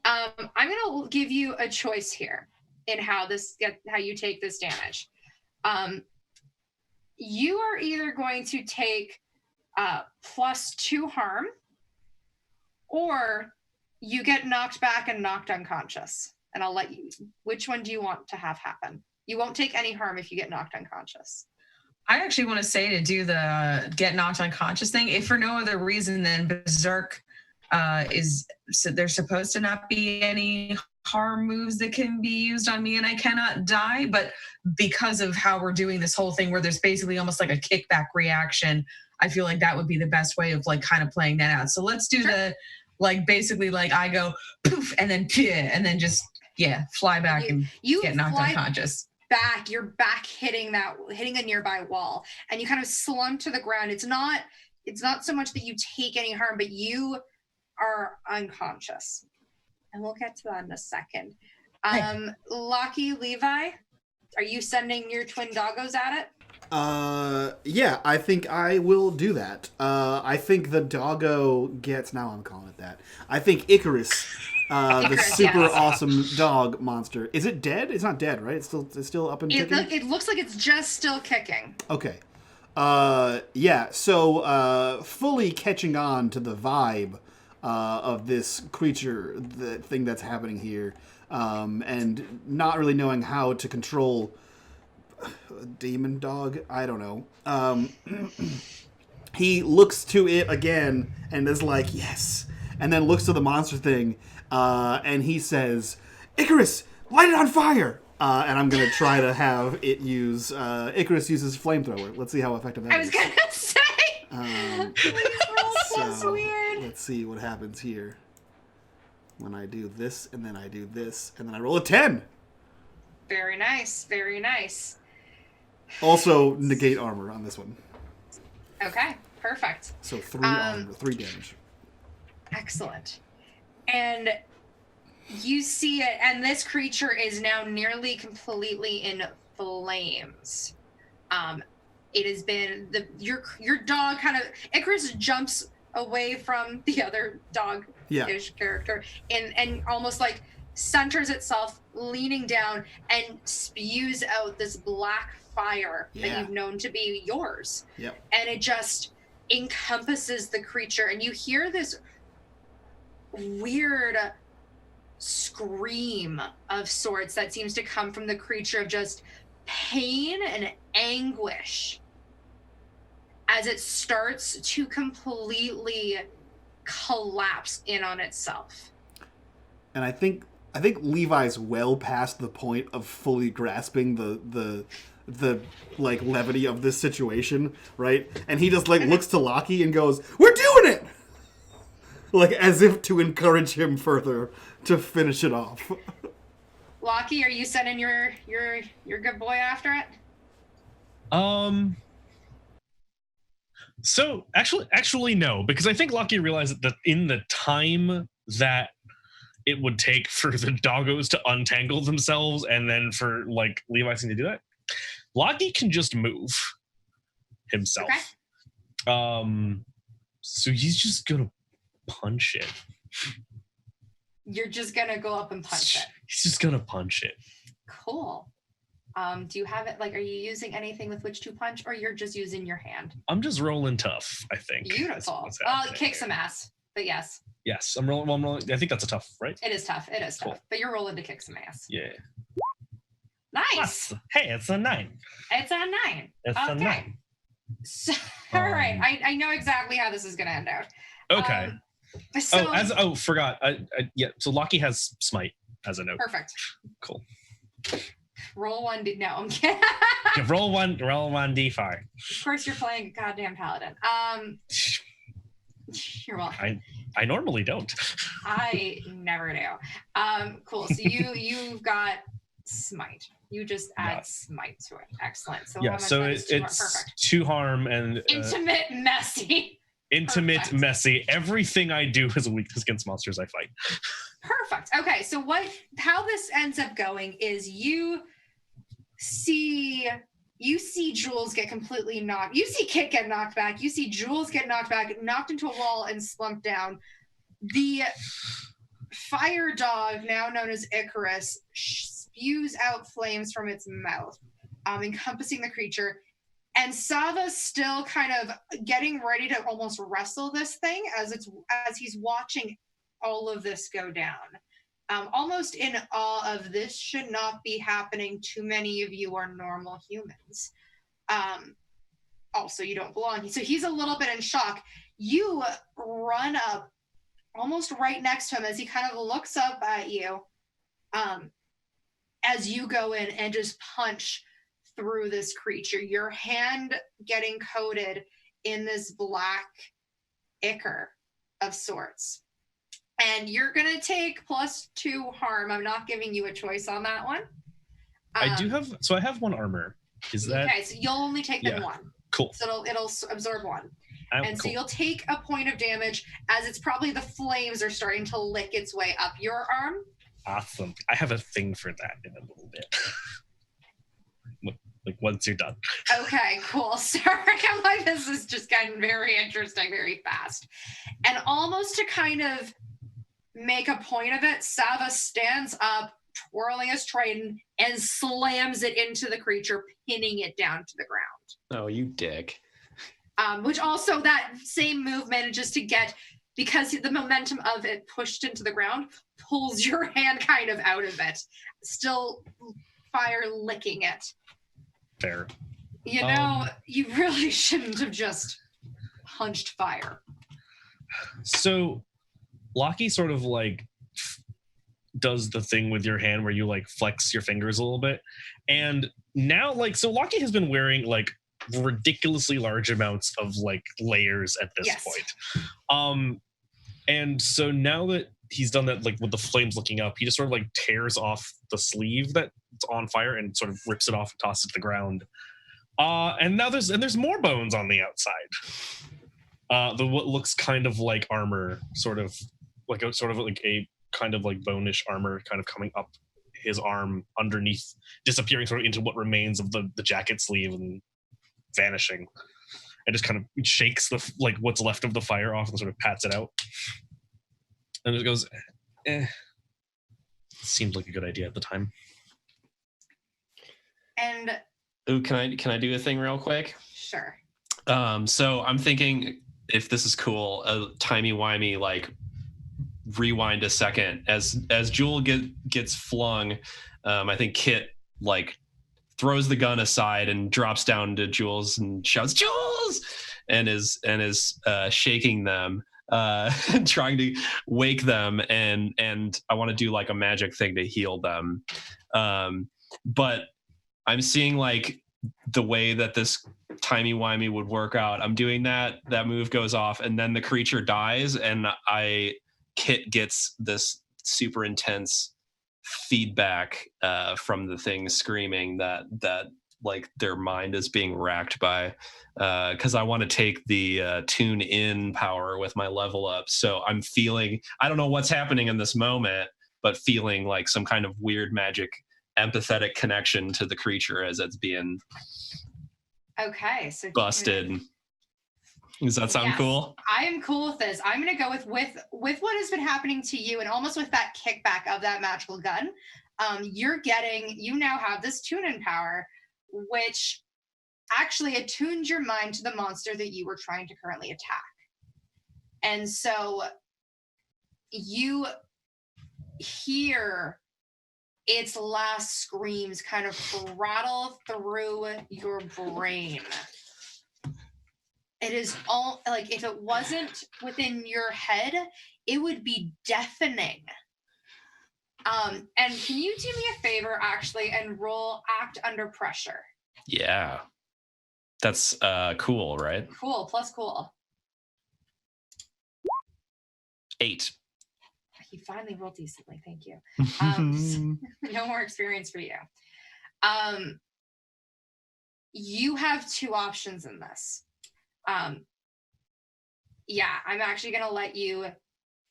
I'm going to give you a choice here in how you take this damage. You are either going to take +2 harm, or you get knocked back and knocked unconscious. And I'll let you, which one do you want to have happen? You won't take any harm if you get knocked unconscious. I actually want to say to do the get knocked unconscious thing, if for no other reason than Berserk so there's supposed to not be any harm moves that can be used on me and I cannot die, but because of how we're doing this whole thing where there's basically almost like a kickback reaction, I feel like that would be the best way of like kind of playing that out. So let's do the like basically like I go poof and then just fly back and get knocked unconscious. Back, your back hitting a nearby wall, and you kind of slump to the ground. It's not so much that you take any harm, but you are unconscious. And we'll get to that in a second. Lockie, Levi, are you sending your twin doggos at it? Yeah, I think I will do that. I think the doggo gets, now I'm calling it that. I think Icarus, the super awesome dog monster. Is it dead? It's not dead, right? It's still up and kicking? It looks like it's just still kicking. Okay. So fully catching on to the vibe of this creature, the thing that's happening here, and not really knowing how to control a demon dog. I don't know. He looks to it again and is like, yes, and then looks to the monster thing, and he says, Icarus, light it on fire! And I'm going to try to have it use... Icarus uses flamethrower. Let's see how effective that is. I was going to say! So weird. Let's see what happens here. When I do this, and then I do this, and then I roll a 10! Very nice, very nice. Also, negate armor on this one. Okay, perfect. So 3 armor, 3 damage. Excellent. And... you see it, and this creature is now nearly completely in flames. It has been your dog kind of, Icarus jumps away from the other dog-ish character and almost like centers itself, leaning down, and spews out this black fire that you've known to be yours. Yep. And it just encompasses the creature, and you hear this weird scream of sorts that seems to come from the creature of just pain and anguish as it starts to completely collapse in on itself. And I think Levi's well past the point of fully grasping the like levity of this situation, right? And he just like looks to Lockie and goes, "We're doing it!" Like as if to encourage him further to finish it off. Lockie, are you sending your good boy after it? So actually no, because I think Lockie realized that in the time that it would take for the doggos to untangle themselves and then for like Levi to do that, Lockie can just move himself. Okay. So he's just gonna punch it. You're just gonna go up and punch it. He's just gonna punch it. Cool. Do you have it, like, are you using anything with which to punch, or you're just using your hand? I'm just rolling tough, I think. Beautiful. What's Well, happening kick here. some ass, but yes. Yes, I'm rolling. I think that's a tough, right? It is tough. It is Cool. tough. But you're rolling to kick some ass. Yeah. Nice. Hey, it's a 9. It's a 9. It's a 9. So, all right. I know exactly how this is going to end out. Okay. So, Forgot. Yeah. So Lockie has smite as a note. perfect. Cool. Roll 1D. No, I'm kidding. Yeah, roll one d5. Of course, you're playing a goddamn paladin. You're welcome. I normally don't. I never do. Cool. So you've got smite. You just add smite to it. Excellent. So Yeah. how much So that is? Two harm? it's Perfect. 2 harm and Intimate, messy. intimate, Perfect. messy. Everything I do is a weakness against monsters I fight. Perfect. Okay, so how this ends up going is you see Jules get completely knocked. You see Kit get knocked back. You see Jules get knocked back, knocked into a wall and slumped down. The fire dog, now known as Icarus, spews out flames from its mouth, encompassing the creature. And Sava's still kind of getting ready to almost wrestle this thing as he's watching all of this go down. Almost in awe of, this should not be happening. Too many of you are normal humans. Also, you don't belong. So he's a little bit in shock. You run up almost right next to him as he kind of looks up at you, as you go in and just punch through this creature, your hand getting coated in this black ichor of sorts. And you're going to take +2 harm. I'm not giving you a choice on that one. I have 1 armor. Is that okay? So you'll only take them 1. cool? So it'll absorb 1. So So you'll take a point of damage as it's probably the flames are starting to lick its way up your arm. Awesome. I have a thing for that in a little bit. Like once you're done. Okay, cool. Sorry, I'm like, this is just getting very interesting, very fast. And almost to kind of make a point of it, Sava stands up, twirling his trident, and slams it into the creature, pinning it down to the ground. Oh, you dick. Which also, that same move manages to get, because the momentum of it pushed into the ground, pulls your hand kind of out of it. Still fire licking it. Fair. You know, you really shouldn't have just punched fire. So Lockie sort of like does the thing with your hand where you like flex your fingers a little bit. And now so Lockie has been wearing like ridiculously large amounts of like layers at this point. And so now that he's done that, like with the flames looking up, he just sort of like tears off the sleeve that's on fire and sort of rips it off and tosses it to the ground. And now there's more bones on the outside. What looks kind of like armor, sort of like a kind of like bonish armor kind of coming up his arm underneath, disappearing sort of into what remains of the jacket sleeve and vanishing. And just kind of shakes the like what's left of the fire off and sort of pats it out. And it goes, seemed like a good idea at the time. And Ooh, can I do a thing real quick? sure. So I'm thinking, if this is cool, a timey-wimey like rewind a second as Jewel gets flung. I think Kit like throws the gun aside and drops down to Jules and shouts "Jules!" and is shaking them, trying to wake them, and I want to do like a magic thing to heal them. But I'm seeing like the way that this timey-wimey would work out. I'm doing that move goes off, and then the creature dies, and Kit gets this super intense feedback from the thing screaming that like their mind is being racked by, because I want to take the tune in power with my level up. So I'm feeling, I don't know what's happening in this moment, but feeling like some kind of weird magic empathetic connection to the creature as it's being Okay, so busted. Does that sound Yes, cool? I am cool with this. I'm gonna go with what has been happening to you, and almost with that kickback of that magical gun. You now have this tune-in power, which actually attuned your mind to the monster that you were trying to currently attack. And so you hear its last screams kind of rattle through your brain. It is all like, if it wasn't within your head, it would be deafening. And can you do me a favor actually and roll act under pressure? Yeah. That's cool, right? Cool, plus cool. 8. He finally rolled decently, thank you. No more experience for you. You have 2 options in this. Yeah, I'm actually gonna let you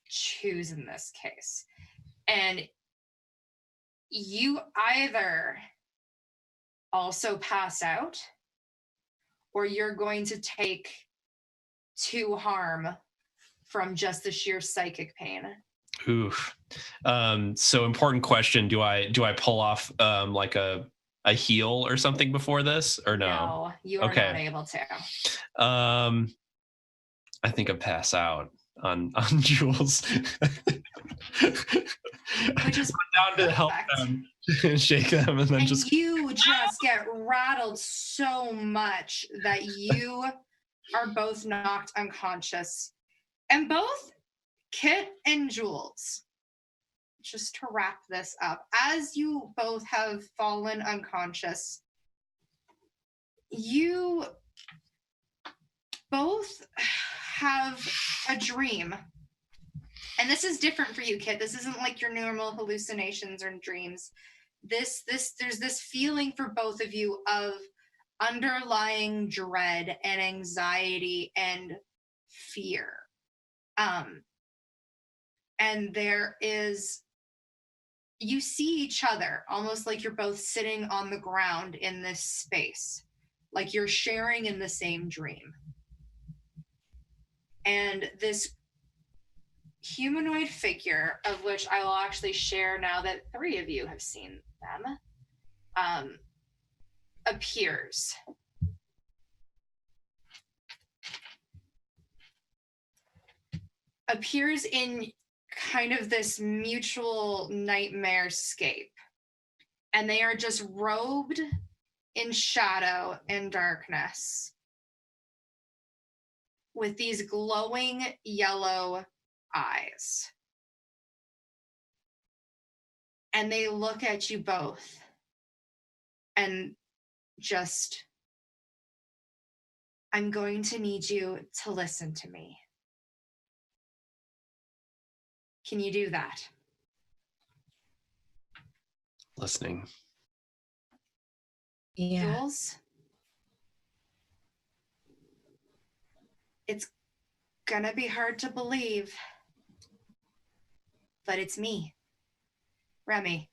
choose in this case. And you either also pass out, or you're going to take 2 harm from just the sheer psychic pain. Oof. So important question. Do I pull off like a heal or something before this, or no? No, you are not able to. I think I pass out on Jules. Which is down to help them, shake them, and then and just you just get rattled so much that you are both knocked unconscious. And both Kit and Jules, just to wrap this up, as you both have fallen unconscious, you both have a dream. And this is different for you, Kit. This isn't like your normal hallucinations or dreams. There's this feeling for both of you of underlying dread and anxiety and fear. And you see each other almost like you're both sitting on the ground in this space, like you're sharing in the same dream. And this humanoid figure, of which I will actually share now that 3 of you have seen them, appears. Appears in kind of this mutual nightmare scape. And they are just robed in shadow and darkness with these glowing yellow eyes. And they look at you both and just, I'm going to need you to listen to me. Can you do that? listening. Yeah. Jules? It's gonna be hard to believe, but it's me, Remy.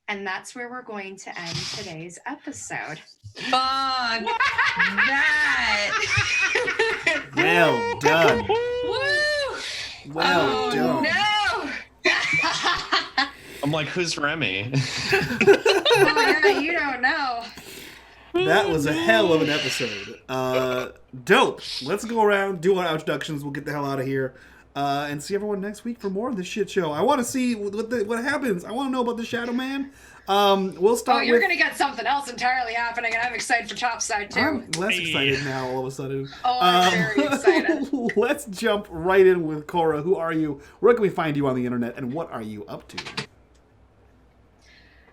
And that's where we're going to end today's episode. Fuck that. Well done. Woo! Well done. No. I'm like, who's Remy? Oh, yeah, you don't know. That was a hell of an episode. Dope. Let's go around, do our introductions. We'll get the hell out of here. And see everyone next week for more of this shit show. I want to see what happens. I want to know about the Shadow Man. We'll start. Oh, you're gonna get something else entirely happening, and I'm excited for Topside too. I'm less excited now. All of a sudden. Oh, I'm very excited. Let's jump right in with Cora. Who are you? Where can we find you on the internet? And what are you up to?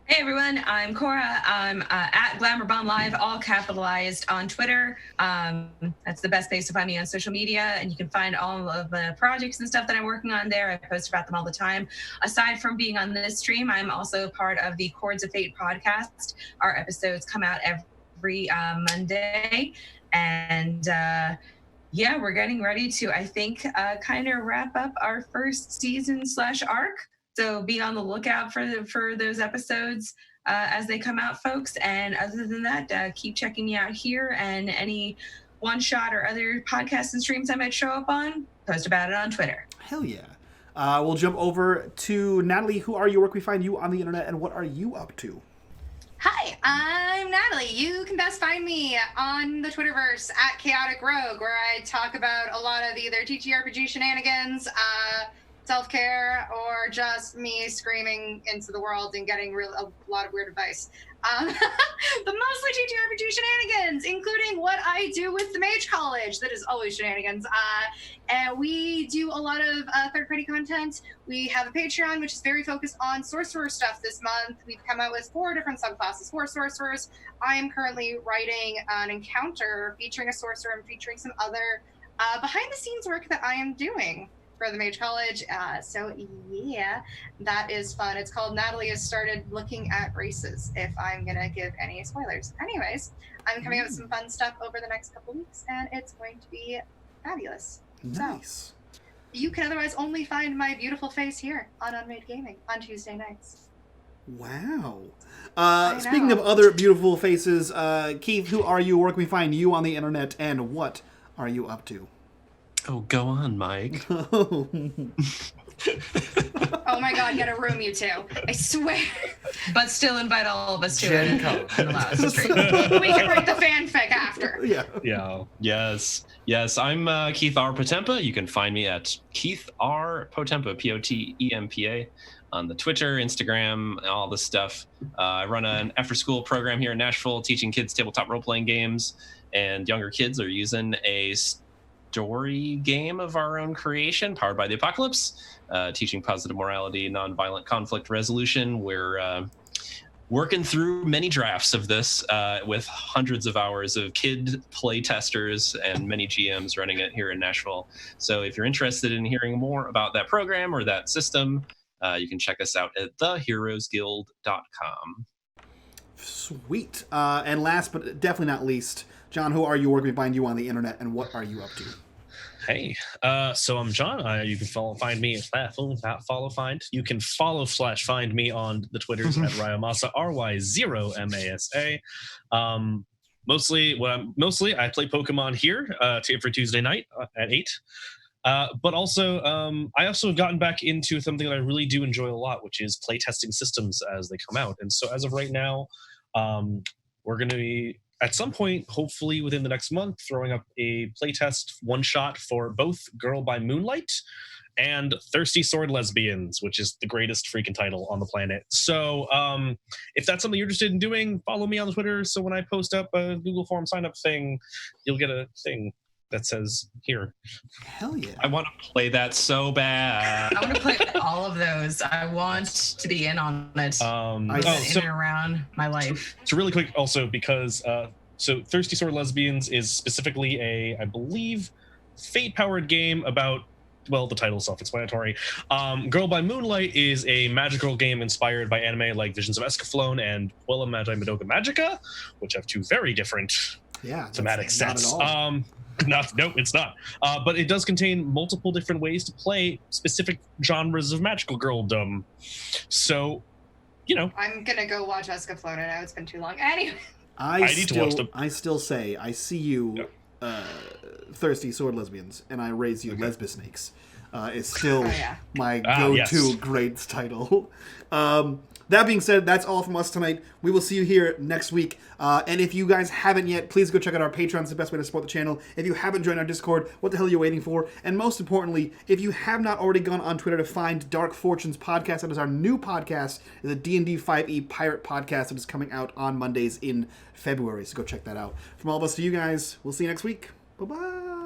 Hey everyone, I'm Cora. I'm at Glamour Bomb Live, all capitalized on Twitter. That's the best place to find me on social media, and you can find all of the projects and stuff that I'm working on there. I post about them all the time. Aside from being on this stream, I'm also part of the Chords of Fate podcast. Our episodes come out every Monday, and yeah, we're getting ready to, I think, kind of wrap up our first season / arc. So be on the lookout for those episodes. as they come out, folks. And other than that, keep checking me out here, and any one-shot or other podcasts and streams I might show up on, post about it on Twitter. Hell yeah. We'll jump over to Natalie. Who are you? Where can we find you on the internet, and what are you up to? Hi, I'm Natalie. You can best find me on the Twitterverse at Chaotic Rogue, where I talk about a lot of either TTRPG shenanigans, self-care, or just me screaming into the world and getting a lot of weird advice. But mostly TTRPG shenanigans, including what I do with the Mage College. That is always shenanigans. And we do a lot of third-party content. We have a Patreon, which is very focused on sorcerer stuff this month. We've come out with 4 different subclasses for sorcerers. I am currently writing an encounter featuring a sorcerer and featuring some other behind-the-scenes work that I am doing for the Mage College. So yeah, that is fun. It's called Natalie Has Started Looking at Races, if I'm gonna give any spoilers. Anyways, I'm coming out with some fun stuff over the next couple weeks, and it's going to be fabulous. Nice. So, you can otherwise only find my beautiful face here on unMadeGaming on Tuesday nights. Wow. I Speaking know. of other beautiful faces, Keith, who are you? Where can we find you on the internet, and what are you up to? Oh, go on, Mike. Oh my god, get a room, you two. I swear. But still invite all of us to Gen it Con. and allow us to stream. We can write the fanfic after. Yeah. Yeah. Yes, I'm Keith R. Potempa. You can find me at Keith R. Potempa, Potempa, on the Twitter, Instagram, all this stuff. I run an after-school program here in Nashville, teaching kids tabletop role-playing games, and younger kids are using a story game of our own creation, powered by the apocalypse, teaching positive morality, nonviolent conflict resolution. We're working through many drafts of this with hundreds of hours of kid play testers and many GMs running it here in Nashville. So if you're interested in hearing more about that program or that system, you can check us out at theheroesguild.com. Sweet. And last but definitely not least, John, who are you? Where can we find you on the internet, and what are you up to? Hey, so I'm John. You can find me at find. You can follow/find me on the Twitters at Ryomasa, RY0MASA. Mostly I play Pokemon here for Tuesday night at 8. But also, I also have gotten back into something that I really do enjoy a lot, which is playtesting systems as they come out. And so as of right now, we're going to be, at some point, hopefully within the next month, throwing up a playtest one-shot for both Girl by Moonlight and Thirsty Sword Lesbians, which is the greatest freaking title on the planet. So if that's something you're interested in doing, follow me on Twitter. So when I post up a Google form sign-up thing, you'll get a thing that says here. Hell yeah. I want to play that so bad. I want to play all of those. I want to be in on it. In and around my life. So really quick also, because so Thirsty Sword Lesbians is specifically a, I believe, fate-powered game about, well, the title is self-explanatory. Girl by Moonlight is a magical game inspired by anime like Visions of Escaflowne and Puella Magi Madoka Magica, which have 2 very different thematic sets. No, it's not. But it does contain multiple different ways to play specific genres of magical girldom. So, you know. I'm gonna go watch Escaflowne now. It's been too long. Anyway. I need to watch them. I still say, I see you, Thirsty Sword Lesbians, and I raise you lesbian snakes. Is still my go-to great title. That being said, that's all from us tonight. We will see you here next week. And if you guys haven't yet, please go check out our Patreon. It's the best way to support the channel. If you haven't joined our Discord, what the hell are you waiting for? And most importantly, if you have not already gone on Twitter to find Dark Fortunes Podcast, that is our new podcast. It's a D&D 5e pirate podcast that is coming out on Mondays in February. So go check that out. From all of us to you guys, we'll see you next week. Bye-bye.